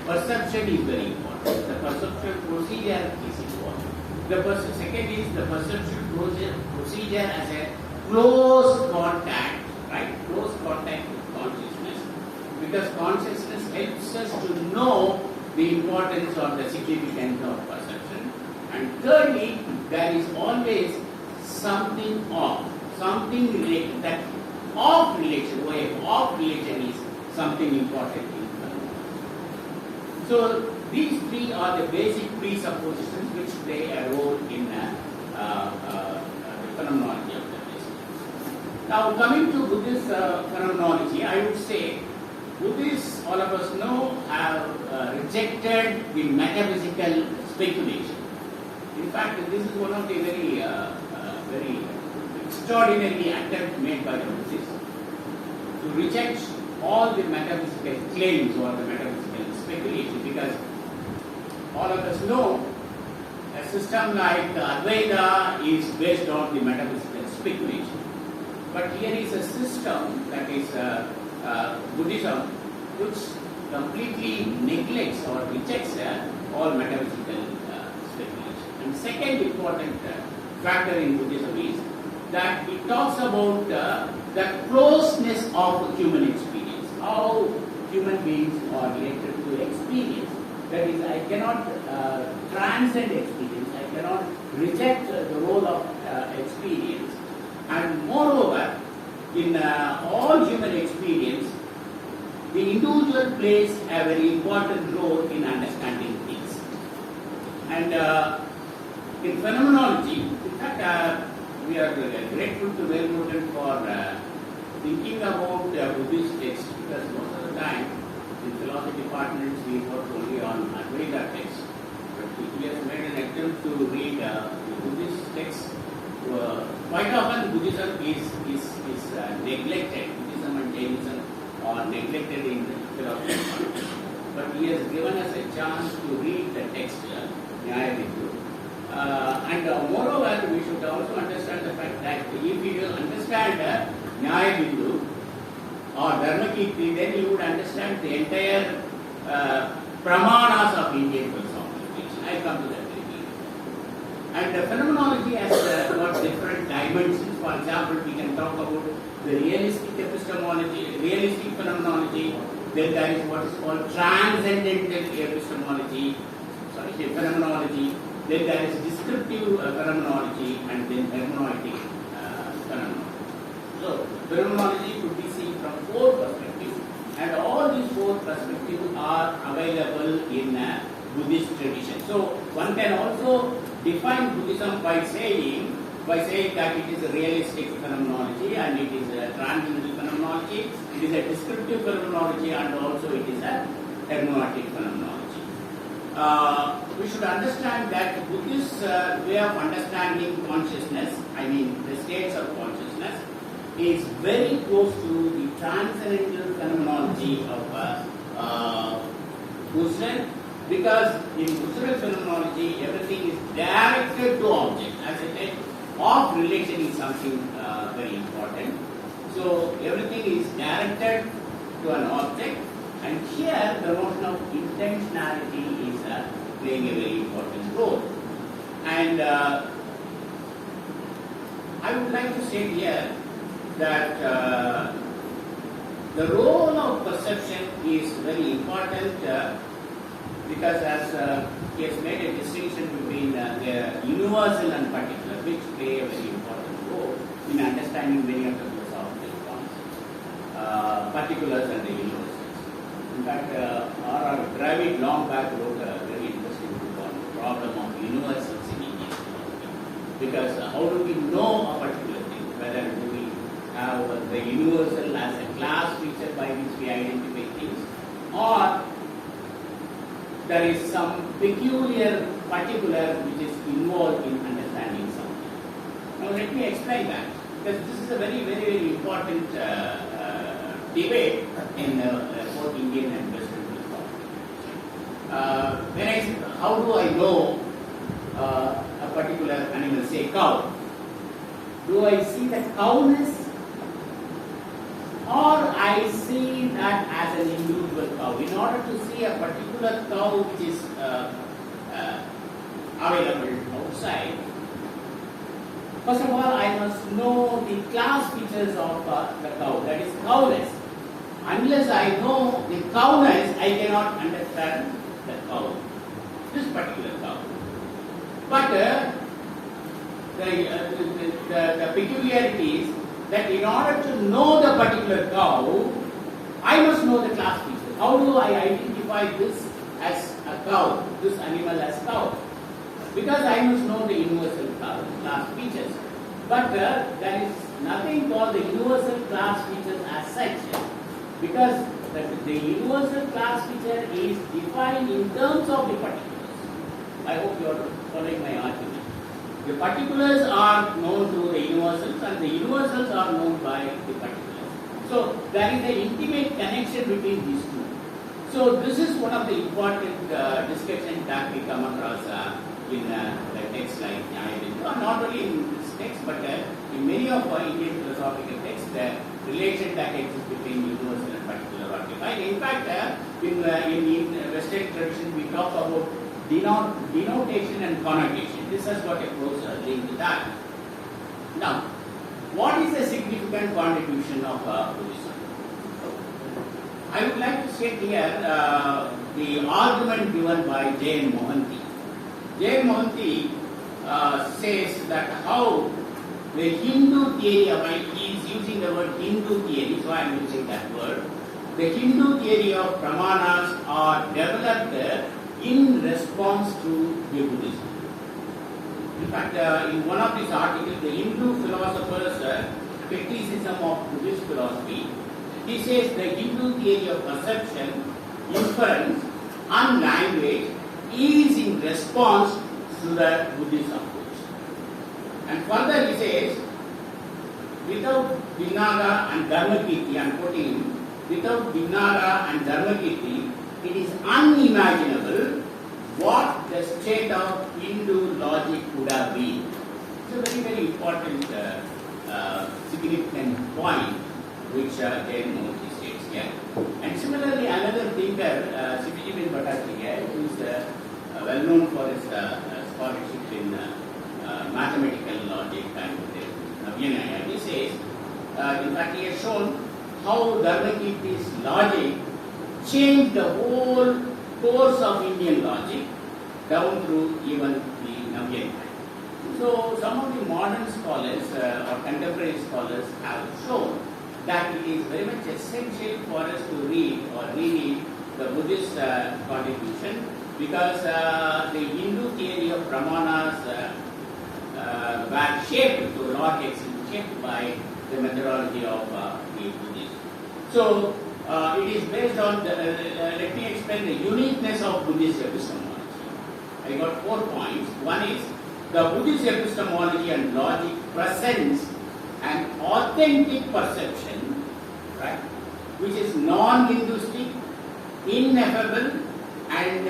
perception is very important. The perceptual procedure is important. Second is the perceptual procedure as a close contact, right? Close contact with consciousness. Because consciousness helps us to know the importance or the significance of perception. And thirdly, there is always something related. That of relation, is something important in phenomenology. So these three are the basic presuppositions which play a role in the phenomenology of the West. Now coming to Buddhist phenomenology, I would say Buddhists, all of us know, have rejected the metaphysical speculation. In fact, this is one of the very extraordinary attempts made by the Buddhists to reject all the metaphysical claims or the metaphysical speculation, because all of us know a system like the Advaita is based on the metaphysical speculation. But here is a system that is Buddhism, which completely neglects or rejects all metaphysical speculation. And second important factor in Buddhism is that it talks about the closeness of human experience, how human beings are related to experience. That is, I cannot transcend experience, I cannot reject the role of experience. And moreover, in all human experience, the individual plays a very important role in understanding things. And in phenomenology, in fact, we are grateful to Velmurugan for thinking about Buddhist texts, because most of the time in philosophy departments we work only on Advaita texts. But he has made an attempt to read the Buddhist texts. Quite often Buddhism is neglected. Buddhism and Jainism are neglected in philosophy departments. But he has given us a chance to read the text, Nyaya-Bindu. And moreover, we should also understand the fact that if you understand Nyaya-Bindu or Dharmakirti, then you would understand the entire pramanas of Indian philosophy. I come to that later. And phenomenology has got different dimensions. For example, we can talk about the realistic epistemology, realistic phenomenology. Then there is what is called transcendental epistemology, phenomenology. Then there is descriptive phenomenology, and then hermeneutic phenomenology. So, phenomenology could be seen from four perspectives, and all these four perspectives are available in Buddhist tradition. So, one can also define Buddhism by saying that it is a realistic phenomenology, and it is a transcendental phenomenology, it is a descriptive phenomenology, and also it is a hermeneutic phenomenology. We should understand that Buddhist way of understanding consciousness, I mean the states of consciousness, is very close to the transcendental phenomenology phenomenology of Husserl, because in Husserl phenomenology everything is directed to object. As I said, of relation is something very important. So everything is directed to an object, and here the notion of intentionality is playing a very important role. And I would like to say here that the role of perception is very important because as he has made a distinction between the universal and particular, which play a very important role in understanding many of the philosophical concepts, particulars and the universals. In fact, R.R. Dravid long back wrote a very interesting book on the problem of universals in Indian philosophy. Because how do we know a particular thing? Whether do we have the universal as a class feature by which we identify things, or there is some peculiar particular which is involved in understanding something. Now let me explain that, because this is a very, very, very important debate in both Indian and Western philosophy. How do I know a particular animal, say cow? Do I see the cowness, or I see that as an individual cow? In order to see a particular cow which is available outside, first of all, I must know the class features of the cow, that is cowness. Unless I know the cowness, I cannot understand the cow, this particular cow. But the peculiarity is that in order to know the particular cow, I must know the class features. How do I identify this as a cow, this animal as cow? Because I must know the universal class features. But there is nothing called the universal class features as such, because the universal class feature is defined in terms of the particulars. I hope you are following my argument. The particulars are known through the universals, and the universals are known by the particulars. So there is an intimate connection between these two. So this is one of the important discussions that we come across in the text like Nyaya, not only in this text, but in many of our Indian philosophical texts, the relation that exists between universal and particular are defined. In fact, in Western tradition, we talk about denotation and connotation. This has got a close link to that. Now, what is the significant contribution of Buddhism? I would like to state here the argument given by J.N. Mohanty. J.N. Mohanty says that how the Hindu theory, he is using the word Hindu theory, so I am using that word. The Hindu theory of pramanas are developed in response to the Buddhism. In fact, in one of these articles, the Hindu philosophers' criticism of Buddhist philosophy, he says the Hindu theory of perception, inference, and language is in response to the Buddhist approach. And further he says, without Vinaga and Dharmakirti, I am quoting him, without Vinaga and Dharmakirti, it is unimaginable what the state of Hindu logic would have been. It's a very, very important, significant point which J.N. Mohanty states here. And similarly, another thinker, Sipiji Bhattacharya, who is well known for his scholarship in mathematical logic and Navyanaya, he says, in fact, he has shown how Dharmakirti's logic changed the whole course of Indian logic down through even the Navyan time. So some of the modern scholars or contemporary scholars have shown that it is very much essential for us to read or reread the Buddhist contribution, because the Hindu theory of pramanas were shaped to a large extent, shaped by the methodology of the Buddhists. So it is based on, let me explain the uniqueness of Buddhist epistemology. I got 4 points. One is, the Buddhist epistemology and logic presents an authentic perception, right, which is non non-linguistic, ineffable, and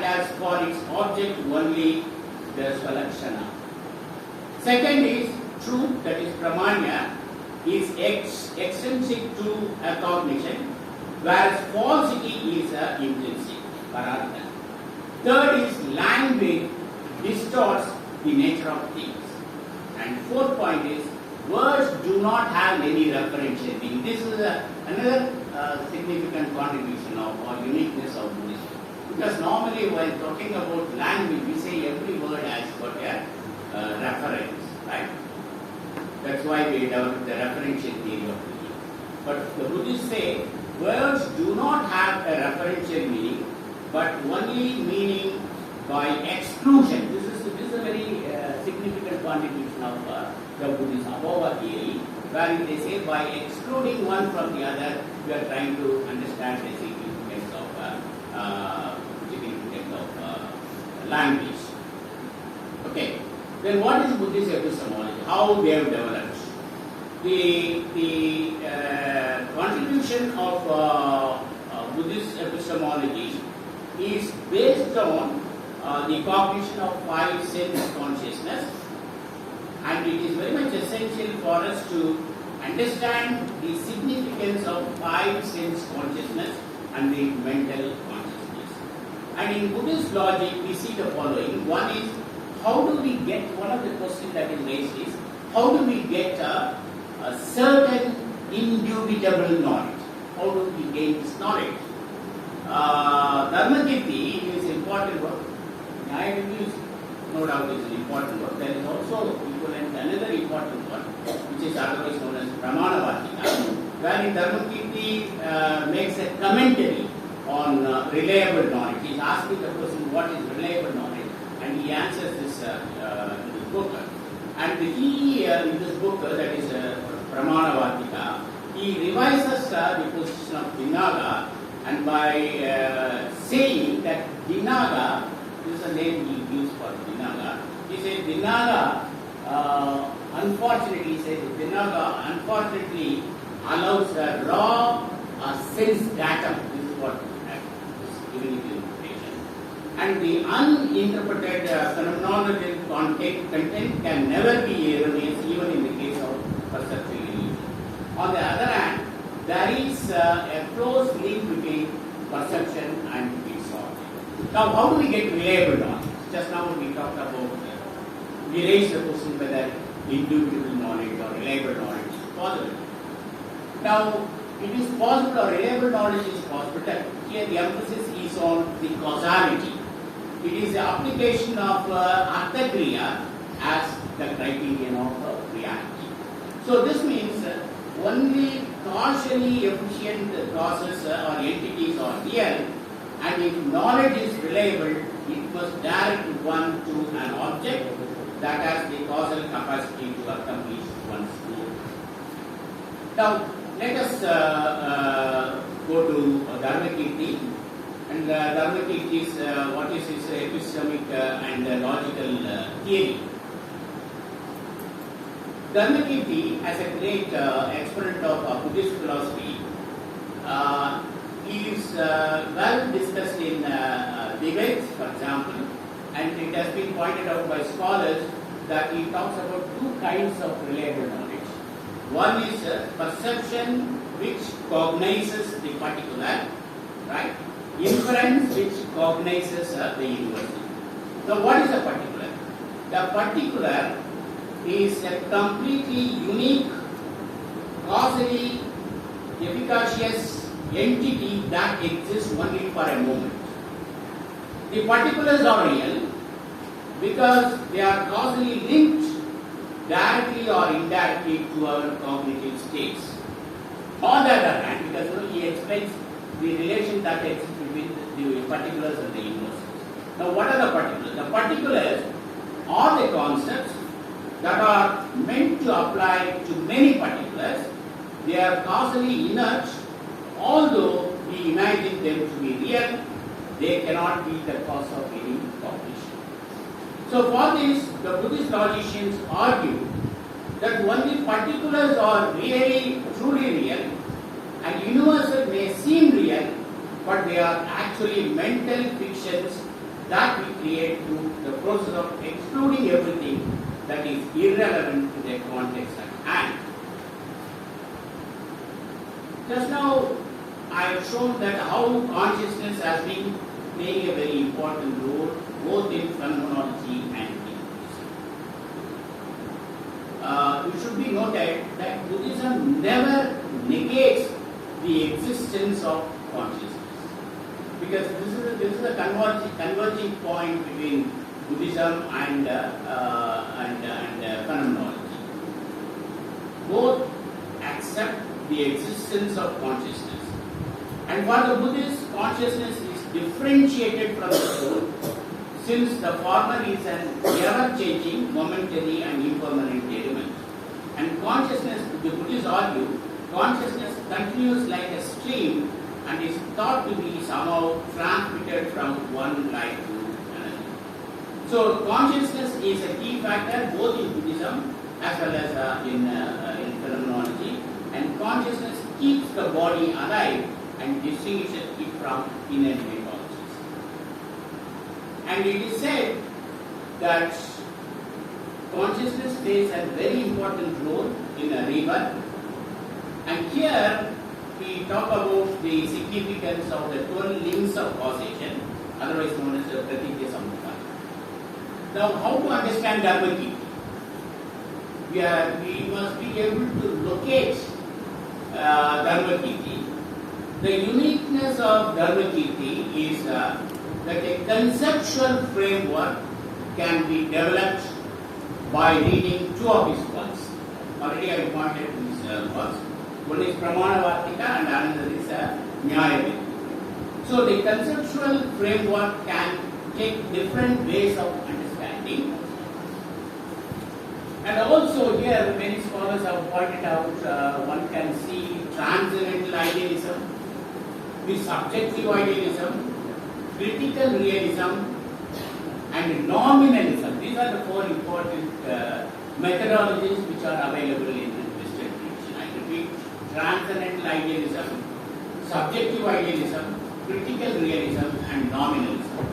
as for its object only the Svalakshana. Second is truth, that is Pramanya, is extrinsic to a cognition, whereas falsity is intrinsic, Parartha. Third is language distorts the nature of things. And fourth point is words do not have any referential meaning. This is another significant contribution or uniqueness of Buddhism. Because normally when talking about language, we say every word has got a reference, right? That's why we developed the referential theory of Buddhism. But the Buddhists say words do not have a referential meaning, but only meaning by exclusion. This is a very significant contribution of the Buddhist Abhava theory, where they say by excluding one from the other, we are trying to understand the significance of language. Okay. Then what is Buddhist epistemology? How they have developed? The contribution of Buddhist epistemology is based on the cognition of five sense consciousness, and it is very much essential for us to understand the significance of five sense consciousness and the mental consciousness. And in Buddhist logic, we see the following. One is, how do we get, one of the questions that is raised is, how do we get a certain indubitable knowledge? How do we gain this knowledge? Dharmakirti is important work. Nyaya, no doubt, is an important work. There is also equivalent another important one, which is otherwise known as Pramanavartika, where in Dharmakirti makes a commentary on reliable knowledge. He is asking the person what is reliable knowledge, and he answers this in his book. And he in this book, that is Pramanavartika, he revises the position of Dinaga, and by saying that Dinaga, this is a name he used for Dinaga, he says Dinaga unfortunately allows a raw sense datum. This is what is giving it the interpretation. And the uninterpreted phenomenological content can never be erroneous, even in the case of perceptual illusion. On the other hand, there is a close link between perception and its object. Now, how do we get reliable knowledge? Just now we talked about, we raised the question whether indubitable knowledge or reliable knowledge is possible. Now, it is possible, or reliable knowledge is possible, but here the emphasis is on the causality. It is the application of Arthakriya as the criterion of reality. So this means only causally efficient process or entities are real, and if knowledge is reliable, it must direct one to an object that has the causal capacity to accomplish one's goal. Now, let us go to Dharmakirti. And Dharmakirti is what is its epistemic and logical theory. Dharmakirti, as a great exponent of Buddhist philosophy, is well discussed in debates, for example, and it has been pointed out by scholars that he talks about two kinds of reliable knowledge. One is perception, which cognizes the particular, right? Inference, which cognizes the universal. So, what is the particular? The particular is a completely unique, causally efficacious entity that exists only for a moment. The particulars are real because they are causally linked directly or indirectly to our cognitive states. On the other hand, because he explains the relation that exists between the particulars and the universals. Now, what are the particulars? The particulars are the concepts that are meant to apply to many particulars. They are causally inert, although we imagine them to be real, they cannot be the cause of any cognition. So for this, the Buddhist logicians argue that only particulars are really, truly real, and universals but they are actually mental fictions that we create through the process of excluding everything that is irrelevant to the context at hand. Just now, I have shown that how consciousness has been playing a very important role both in phenomenology and in Buddhism. It should be noted that Buddhism never negates the existence of consciousness, because this is a converging point between Buddhism and phenomenology. Both accept the existence of consciousness. And for the Buddhists, consciousness is differentiated from the soul, since the former is an ever-changing, momentary and impermanent element. And consciousness, the Buddhists argue, consciousness continues like a stream and is thought to be somehow transmitted from one life to another. So consciousness is a key factor both in Buddhism as well as in phenomenology, and consciousness keeps the body alive and distinguishes it from inanimate objects. And it is said that consciousness plays a very important role in a rebirth. And here we talk about the significance of the 12 links of causation, otherwise known as the Pratikya Samutara. Now, how to understand Dharmakirti? We must be able to locate Dharmakirti. The uniqueness of Dharmakirti is that a conceptual framework can be developed by reading two of his works. Already I pointed to these works. One is Pramanavartika and another is Nyayaviti. So the conceptual framework can take different ways of understanding. And also here many scholars have pointed out one can see transcendental idealism, the subjective idealism, critical realism, and nominalism. These are the four important methodologies which are available in Western tradition. I repeat, transcendental idealism, subjective idealism, critical realism, and nominalism.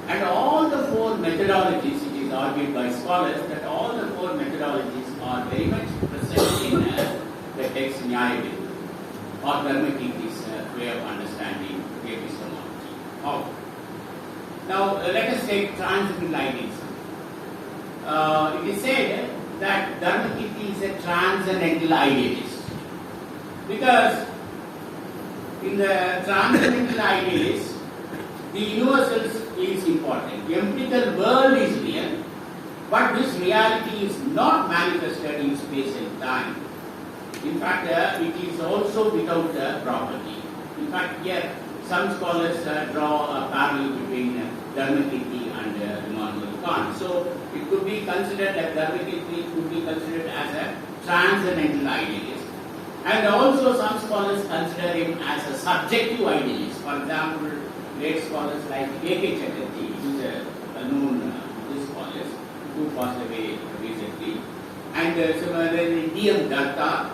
And all the four methodologies, it is argued by scholars that all the four methodologies are very much present in the text Nyayaviti or Dharmakirti's way of understanding epistemology. How? Now let us take transcendental idealism. It is said that Dharmakirti is a transcendental idealist, because in the transcendental idealist, the universals is important. The empirical world is real, but this reality is not manifested in space and time. In fact, it is also without property. In fact, here some scholars draw a parallel between Dharmakirti and Velmurugan. So it could be considered that Dharmakirti could be considered as a transcendental idealist. And also some scholars consider him as a subjective idealist. For example, great scholars like A.K. Chatterjee, who is a known Buddhist scholar, who passed away recently, and similarly D.M. Datta,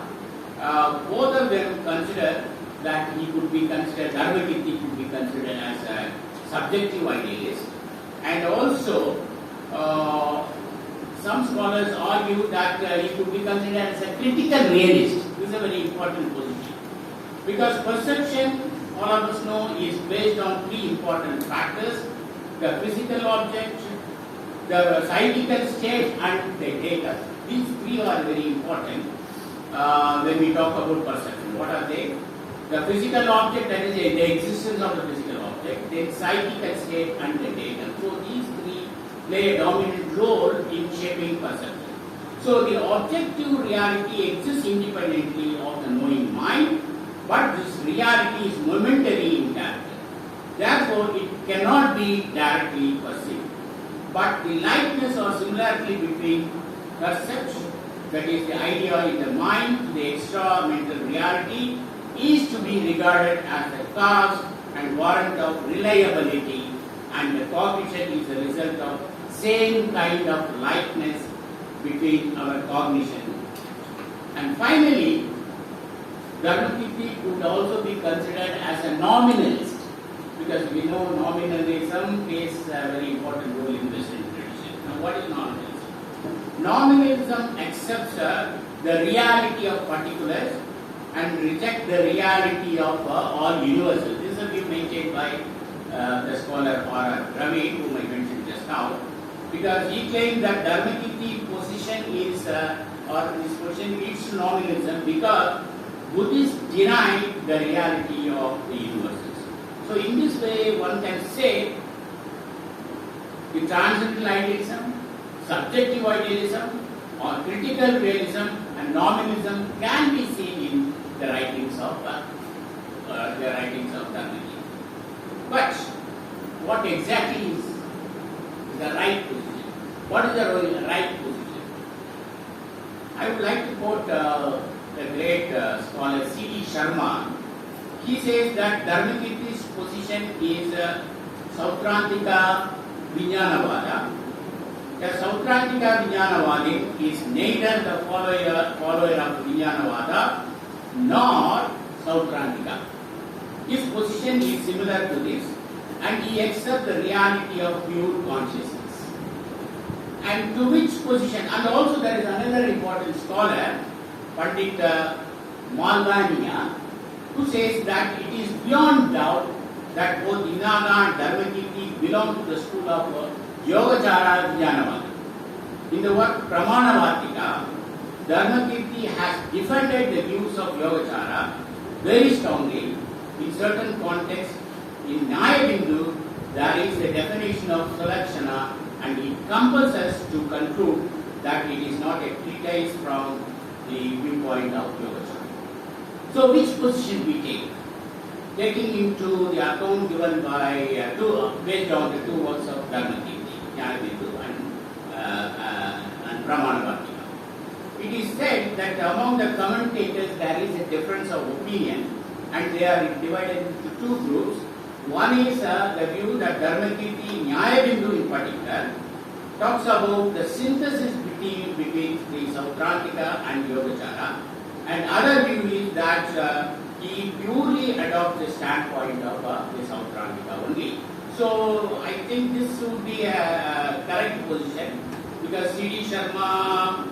both of them consider that he could be considered, Dharmakirti could be considered as a subjective idealist. And also, some scholars argue that he could be considered as a critical realist. This is a very important position, because perception, all of us know, is based on three important factors: the physical object, the psychical state, and the data. These three are very important when we talk about perception. What are they? The physical object, that is the existence of the physical object, the psychical state, and the data. So these three play a dominant role in shaping perception. So the objective reality exists independently of the knowing mind, but this reality is momentary in character. Therefore, it cannot be directly perceived. But the likeness or similarity between perception, that is the idea in the mind, to the extra mental reality, is to be regarded as the cause and warrant of reliability, and the cognition is the result of same kind of likeness between our cognition. And finally, Dharmakirti could also be considered as a nominalist, because we know nominalism plays a very important role in Western tradition. Now, what is nominalism? Nominalism accepts the reality of particulars and rejects the reality of all universals. This is being maintained by the scholar Ravi, whom I mentioned just now, because he claimed that Dharmakirti position is, or his position is nominalism, because Buddhists deny the reality of the universes. So in this way, one can say the transcendental idealism, subjective idealism, or critical realism and nominalism can be seen in the writings of Dharmakirti. But what exactly is the right position? What is the right position? I would like to quote the great scholar C.D. Sharma. He says that Dharmakirti's position is Sautrantika Vijnanavada. The Sautrantika Vijnanavadi is neither the follower of Vijnanavada nor Sautrantika. His position is similar to this, and he accepts the reality of pure consciousness. And to which position? And also there is another important scholar, Pandit Malvania, who says that it is beyond doubt that both Inada and Dharmakirti belong to the school of Yogacara Vijnanavada. In the work Pramanavartika, Dharmakirti has defended the views of Yogacara very strongly. In certain contexts, in Nyaya Bindu, there is a definition of Salakshana, and it compels us to conclude that it is not a treatise from the viewpoint of Yogacara. So, which position we take? Taking into the account given by based on the two works of Dharmakirti, Nyaya Bindu and Pramanavartika. It is said that among the commentators there is a difference of opinion, and they are divided into two groups. One is the view that Dharmakirti, Nyaya Bindu in particular, talks about the synthesis between the Sautrantika and Yogacara, and other view is that he purely adopts the standpoint of the Sautrantika only. So I think this would be a correct position, because C.D. Sharma,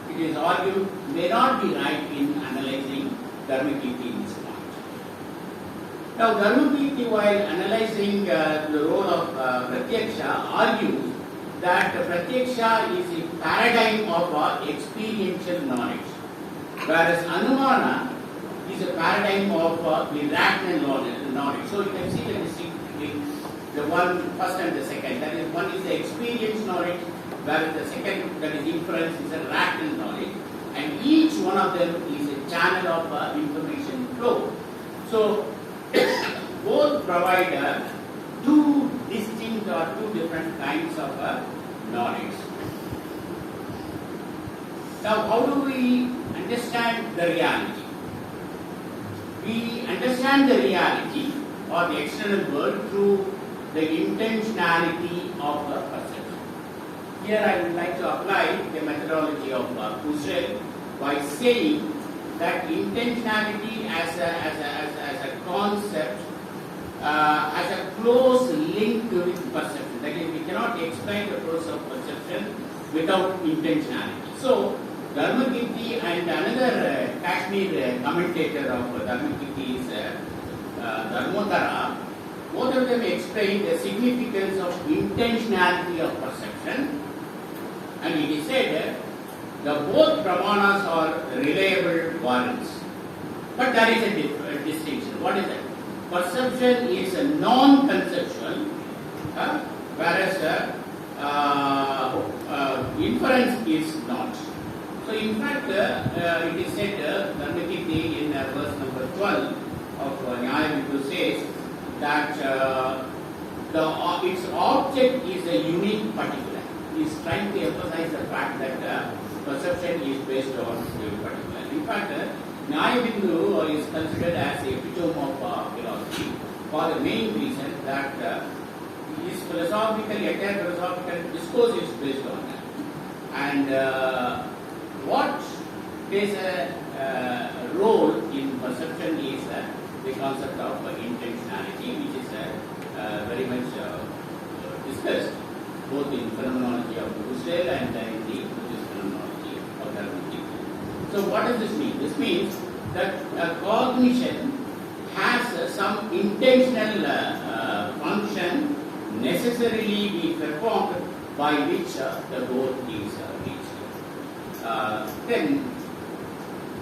it is argued, may not be right in analyzing Dharmakirti in this point. Now, Dharmakirti, while analyzing the role of Pratyaksha, argues that Pratyaksha is a paradigm of experiential knowledge, whereas Anumana is a paradigm of the rational knowledge. So you can see the distinction between the one first and the second. That is, one is the experience knowledge, whereas the second, that is inference, is a rational knowledge. And each one of them is a channel of information flow. So, both provide two distinct or two different kinds of knowledge. Now, how do we understand the reality? We understand the reality or the external world through the intentionality of perception. Here I would like to apply the methodology of Husserl by saying that intentionality as a concept has a close link with perception. That is, we cannot explain the process of perception without intentionality. So, Dharmakirti and another Kashmir commentator of Dharmakirti is Dharmotara. Both of them explain the significance of intentionality of perception, and it is said that both pramanas are reliable warrants. But there is a distinction. What is that? Perception is a non-conceptual, whereas inference is not. So in fact, it is said, Dharmakirti in verse number 12 of Nyaya Bindu says that its object is a unique particular. He is trying to emphasize the fact that perception is based on unique particular. In fact, Nyaya Bindu is considered as a epitome of philosophy for the main reason that his entire philosophical discourse is based on that. And what plays a role the concept of intentionality, which is very much discussed both in phenomenology of Husserl and in the Buddhist phenomenology of Dharmakirti. So what does this mean? This means that cognition has some intentional function necessarily be performed by which the goal is reached. Then,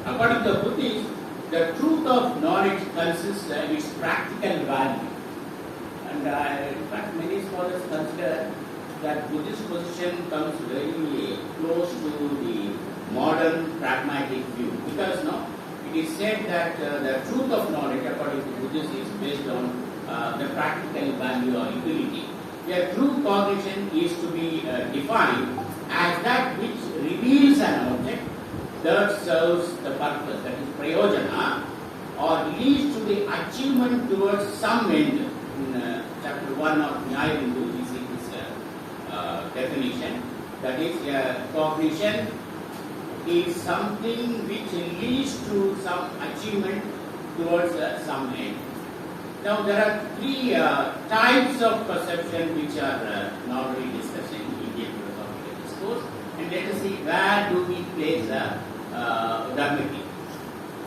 according to the Buddhists, the truth of knowledge consists of its practical value. And in fact, many scholars consider that Buddhist position comes very close to the modern pragmatic view, because it is said that the truth of knowledge, according to Buddhists, is based on the practical value or utility. Where true cognition is to be defined as that which reveals an object that serves the purpose, that is prayojana, or leads to the achievement towards some end. In chapter 1 of Nyaya Bindu, we see this definition. That is, cognition is something which leads to some achievement towards some end. Now, there are three types of perception which are normally discussed in Indian philosophical discourse, and let us see where do we place Dharmakirti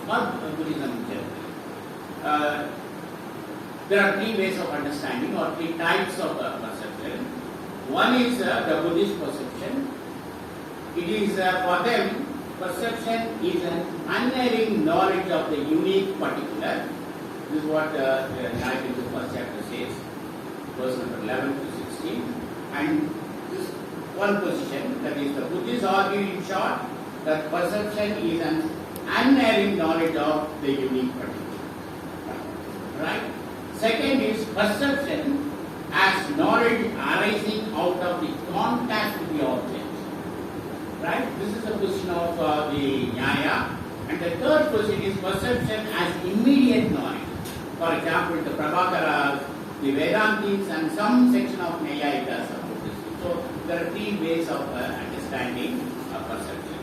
or Buddhism generally. There are three ways of understanding or three types of perception. One is the Buddhist perception. It is for them, perception is an unerring knowledge of the unique particular. This is what Nyaya Bindu first chapter says, verse number 11 to 16. And this one position, that is the Buddhists argue in short that perception is an unerring knowledge of the unique particular. Right? Second is perception as knowledge arising out of the contact with the object. Right? This is the position of the Nyaya. And the third position is perception as immediate knowledge. For example, the Prabhakaras, the Vedantis, and some section of Nyayikas support this. So there are three ways of understanding perception.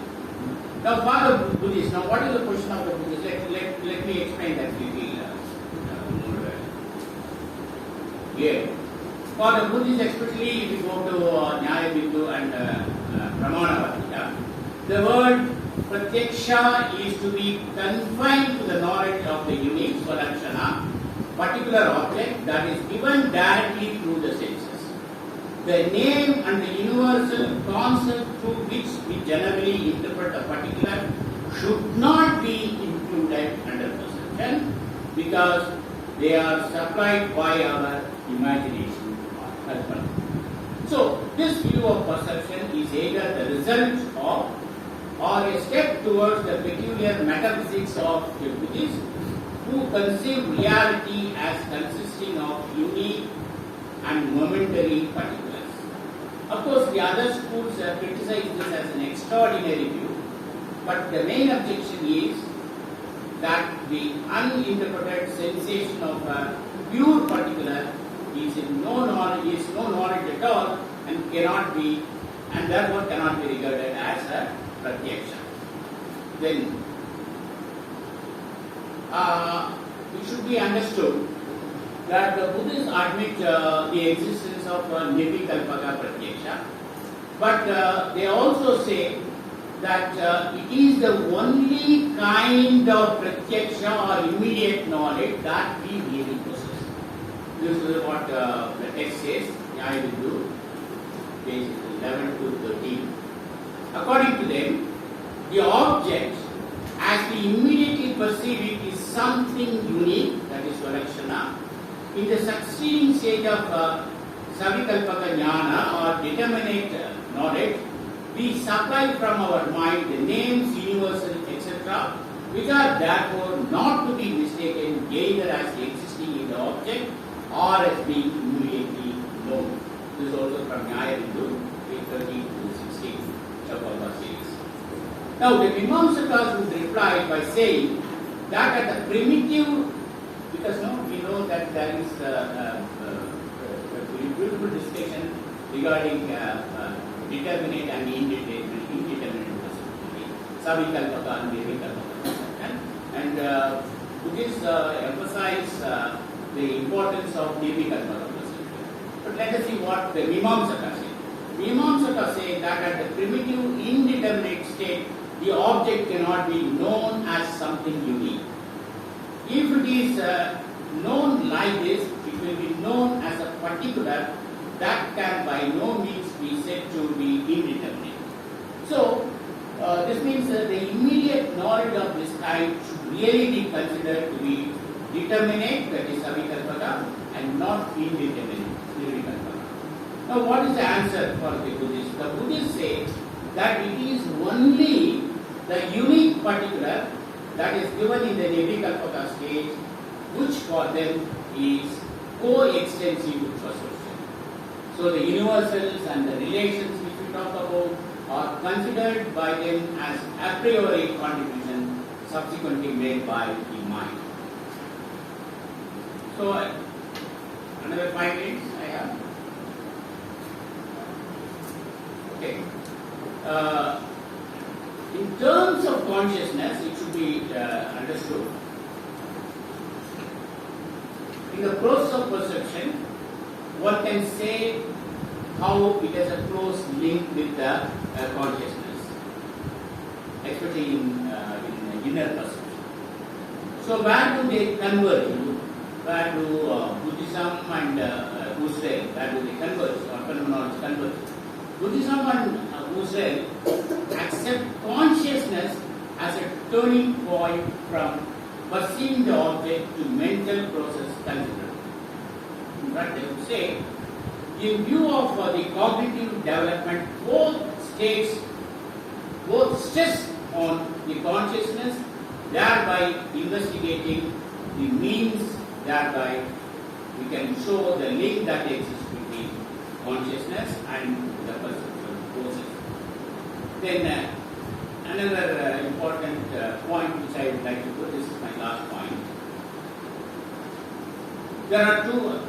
Now, for the Buddhists, now what is the position of the Buddhists? Let me explain that little more clear. For the Buddhists, especially if you go to Nyaya Bindu and Pramana, the word pratyaksha is to be confined to the knowledge of the unique svalakshana, particular object that is given directly through the senses. The name and the universal concept through which we generally interpret a particular should not be included under perception because they are supplied by our imagination or kalpana. So, this view of perception is either the result of or a step towards the peculiar metaphysics of the Buddhists who conceive reality as consisting of unique and momentary particulars. Of course, the other schools criticize this as an extraordinary view, but the main objection is that the uninterpreted sensation of a pure particular is no knowledge at all and cannot be, and therefore cannot be regarded as a pratyaksha. Then it should be understood that the Buddhists admit the existence of nirvikalpaka pratyaksha, but they also say that it is the only kind of pratyaksha or immediate knowledge that we really possess. This is what the text says, Nyaya Bindu, page 11 to 13. According to them, the object, as we immediately perceive it, is something unique, that is Svalakshana. In the succeeding stage of Savikalpaka Jnana or determinate knowledge, we supply from our mind the names, universal, etc., which are therefore not to be mistaken either as existing in the object or as being immediately known. This is also from Nyaya Bindu, page 13 to 16, Chapalva series. Now, the Mimamsakas would reply by saying that at the primitive, because now we know that there is a beautiful discussion regarding determinate and indeterminate possibility, Savikalpaka and Nirvikalpaka. And Buddhists emphasize the importance of Nirvikalpa perception. But let us see what the Mimamsaka say. Mimamsaka say that at the primitive indeterminate state, the object cannot be known as something unique. If it is known like this, it will be known as a particular that can by no means be said to be indeterminate. So, this means that the immediate knowledge of this kind should really be considered to be determinate, that is avikalpaka, and not indeterminate, nirvikalpaka. Now, what is the answer for the Buddhists? The Buddhists say that it is only the unique particular that is given in the nirvikalpaka stage, which for them is coextensive to association. So, the universals and the relations which we talk about are considered by them as a priori contribution subsequently made by the mind. So, another 5 minutes I have. Okay. In terms of consciousness, it should be understood. In the process of perception, one can say how it has a close link with the consciousness, especially in inner perception. So, where do they converge? Where do Buddhism and Husserl, where do they converge or phenomenology converge? Buddhism and Husserl accept consciousness as a turning point from perceiving the object to mental process considered. In fact, they would say, in view of the cognitive development, both stress on the consciousness, thereby investigating the means, thereby we can show the link that exists between consciousness and the perceptual process. Then another important point which I would like to put, this is my last point. There are two.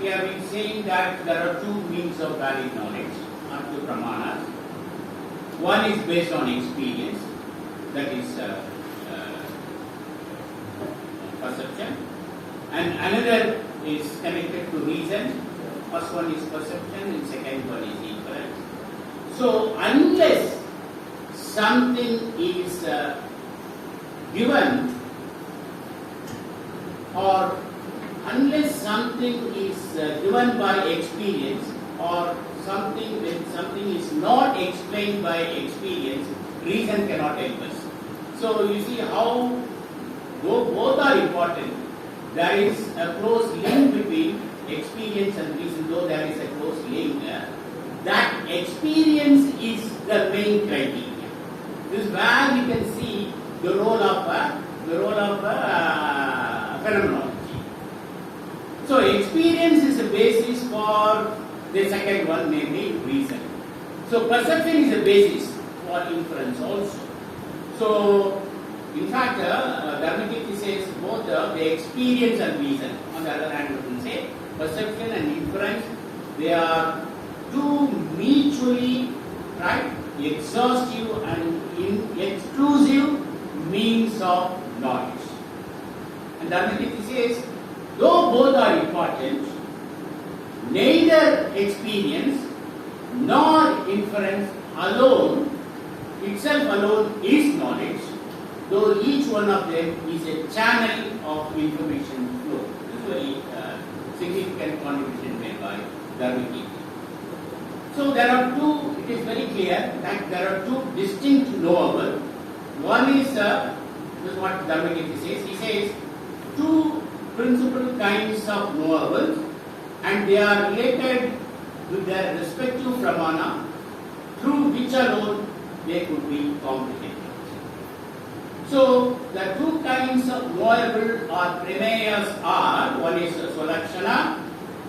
We have been saying that there are two means of valid knowledge, or two pramanas. One is based on experience, that is perception, and another is connected to reason. First one is perception, and second one is inference. So, unless something is given, or unless something is given by experience, or when something is not explained by experience, reason cannot help us. So you see how both are important. There is a close link between experience and reason, though there is a close link. That experience is the main criteria. This is where we can see the role of phenomenology. So experience is a basis for the second one, namely reason. So perception is a basis for inference also. So in fact, Dharmakirti says both the experience and reason. On the other hand, we can say perception and inference, they are two mutually exhaustive and exclusive means of knowledge. And Dharmakirti says, though both are important, neither experience nor inference itself alone is knowledge, though each one of them is a channel of information flow. This is a very significant contribution made by Dharmakirti. So there are two, it is very clear that there are two distinct knowables. One is, this is what Dharmakirti says, he says, two principal kinds of knowables, and they are related with their respective pramana, through which alone they could be comprehended. So the two kinds of knowable or prameyas are, one is Swalakshana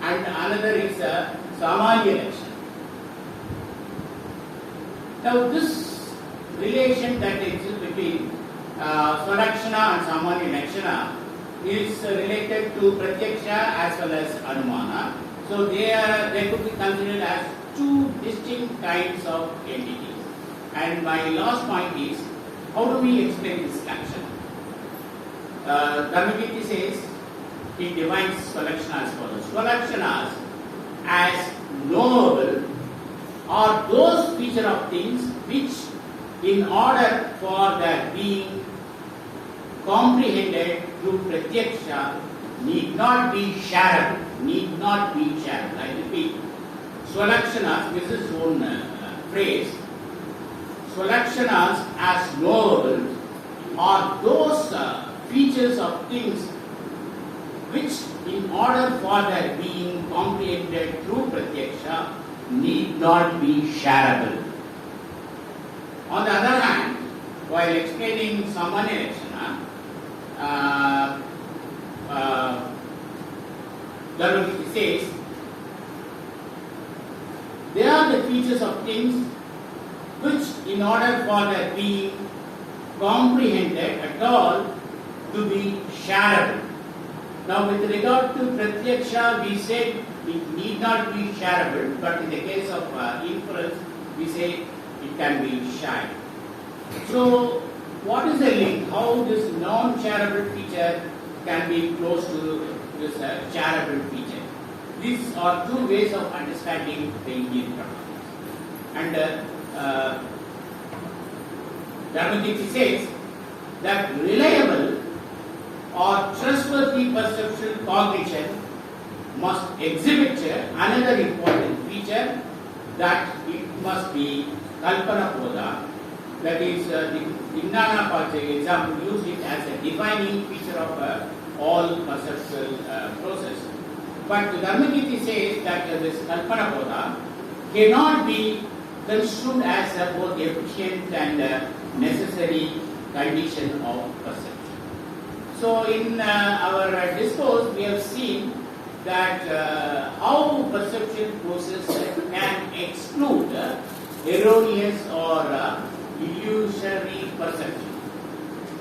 and another is Samanya Lakshana. Now this relation that exists between Swalakshana and Samanya Lakshana is related to Pratyaksha as well as Anumana. So they could be considered as two distinct kinds of entities. And my last point is, how do we explain this action? Dharmakirti says, he defines Svalakshana as follows. Svalakshana as knowable are those features of things which, in order for their being comprehended through pratyaksha, need not be shareable. Need not be shareable. I repeat, Swalakshanas, this is his own phrase. Swalakshanas as knowable are those features of things which, in order for their being comprehended through pratyaksha, need not be shareable. On the other hand, while explaining Samanilakshana, Dharmakirti says, they are the features of things which, in order for their being comprehended at all, to be shareable. Now, with regard to pratyaksha, we said it need not be shareable, but in the case of inference, we say it can be shared. So, what is the link? How this non-shareable feature can be close to this shareable feature? These are two ways of understanding the Indian phenomenon. And Dharmakirti says that reliable or trustworthy perceptual cognition must exhibit another important feature, that it must be kalpana bodha. That is, the Vijnana Pachya example used it as a defining feature of all perceptual process. But Dharmakirti says that this kalpana bodha cannot be construed as both efficient and necessary condition of perception. So in our discourse, we have seen that how perception process can exclude erroneous or illusory perception.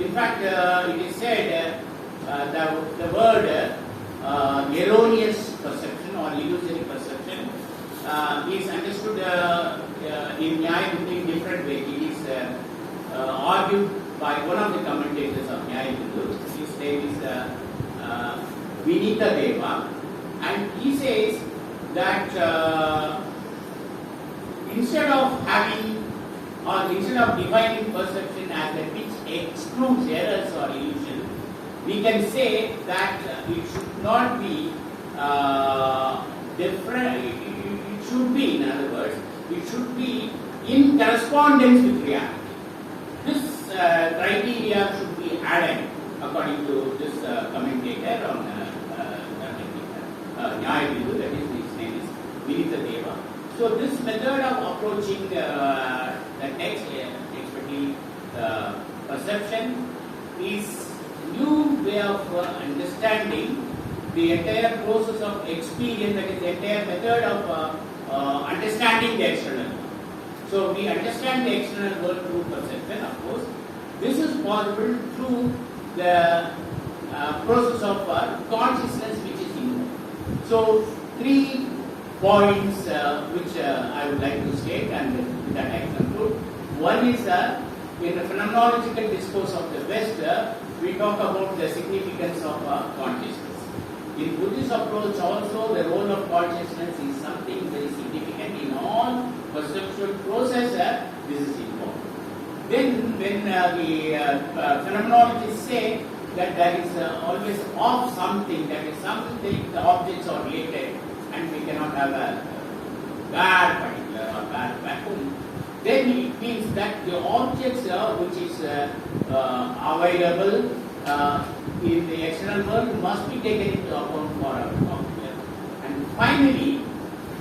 In fact, it is said the word erroneous perception or illusory perception is understood in Nyaya in different ways. It is argued by one of the commentators of Nyaya. His name is Vinita Deva, and he says that instead of defining perception as a which excludes errors or illusion, we can say that it should not be different. It should be, in other words, it should be in correspondence with reality. This criteria should be added according to this commentator on Nyaya Bindu, that is, his name is Vinita Deva. So this method of approaching the text, especially perception, is new way of understanding the entire process of experience, that is the entire method of understanding the external world. So we understand the external world through perception, of course. This is possible through the process of consciousness which is involved. So 3 points which I would like to state, and with that I conclude. One is in the phenomenological discourse of the West, we talk about the significance of consciousness. In Buddhist approach also, the role of consciousness is something very significant in all perceptual process. This is involved. Then when the phenomenologists say that there is always of something, that is something, the objects are related, and we cannot have a bare particular or bare vacuum, then it means that the objects which is available in the external world must be taken into account for our cognition. And finally,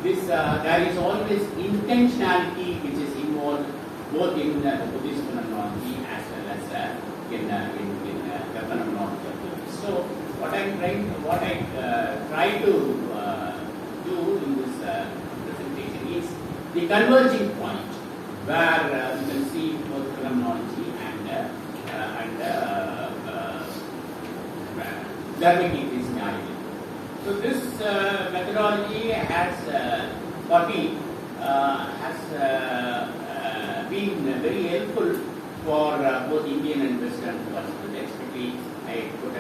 this there is always intentionality which is involved both in the Buddhist phenomenology as well as in the phenomenology of Buddhism. So what I try to do in this presentation is the converging point, where you can see both phenomenology and Dharmakirti's Nyaya. So this methodology has been very helpful for both Indian and Western philosophers. Especially, I put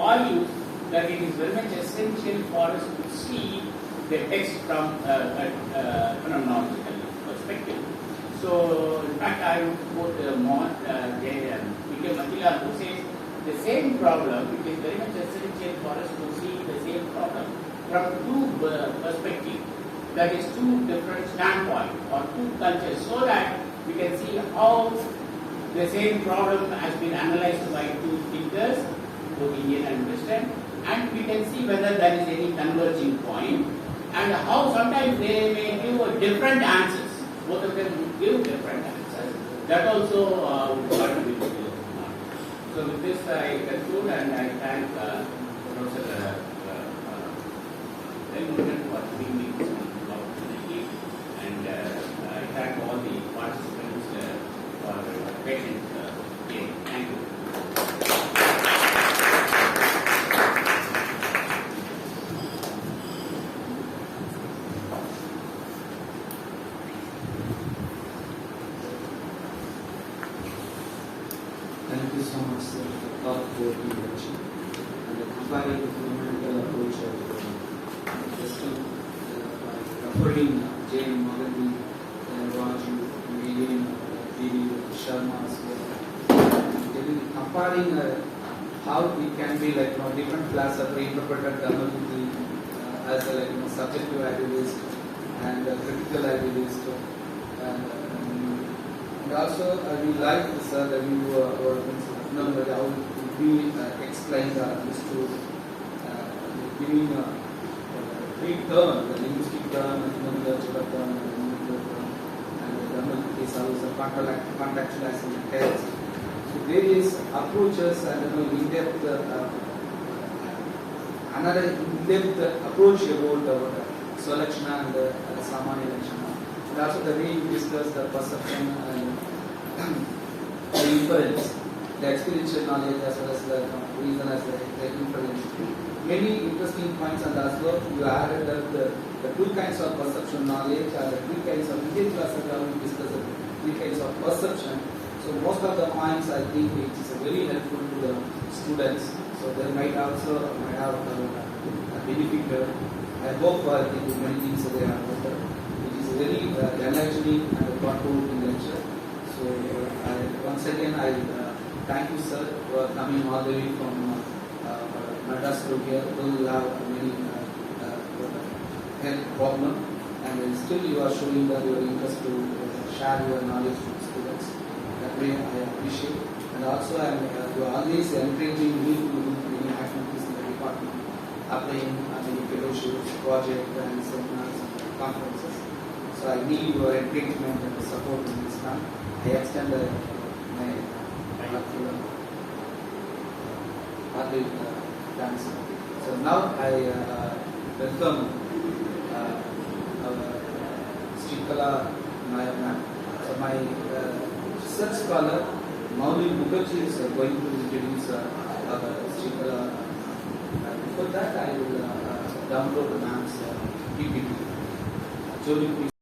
argues that it is very much essential for us to see the text from a phenomenological perspective. So, in fact, I would quote Matila, who says the same problem, it is very much essential for us to see the same problem from two perspectives, that is, two different standpoints or two cultures, so that we can see how the same problem has been analyzed by two thinkers, both Indian and Western, and we can see whether there is any converging point, and how sometimes they may give different answers. Both of them give different answers. That also would contribute to the knowledge. So with this I conclude, and I thank Professor Velmurugan for giving me this opportunity, and I thank all the participants for their patient hearing. Thank you. Thank you so much, sir, for thoughtful introduction and the comparative phenomenological approach of Western referring Jane Mohanty, Raju, Median, D.D. Sharma as well. Comparing how it can be like different class of reinterpreted Dharmakirti as a subjective idealist and critical idealist. And also, we like this review or how we explain this to giving three terms, the linguistic term, the phenomenological term, and the numerical term, and the Dharmakirti is also contextualizing the text. So various approaches and in-depth, another in-depth approach about selection and Samanya Lakshana. And also the way you discuss the perception and the inference, the experiential knowledge as well as the reason as the inference. Many interesting points, and as well you added that the two kinds of perception knowledge and the three kinds of Indian philosophy, we discussed the three kinds of perception. So most of the points I think it is very helpful to the students. So they might also have a benefit. I hope many things they are better. It is very enlightening and thought-provoking lecture. So once again I thank you, sir, for coming all the way from Madras to here. We will have many health problem, and still you are showing that your interest to share your knowledge to the students. That way I appreciate. And also you are always encouraging me to do many activities in the department, applying many fellowships, projects, and seminars and conferences. So I need your encouragement and support in this time. I extend my heartfelt thanks. So now I welcome Srikala Nayak ma'am. So my research scholar Mauli Mukherjee is going to introduce Srikala. Before that, I will download the ma'am's PPT. Jody, please.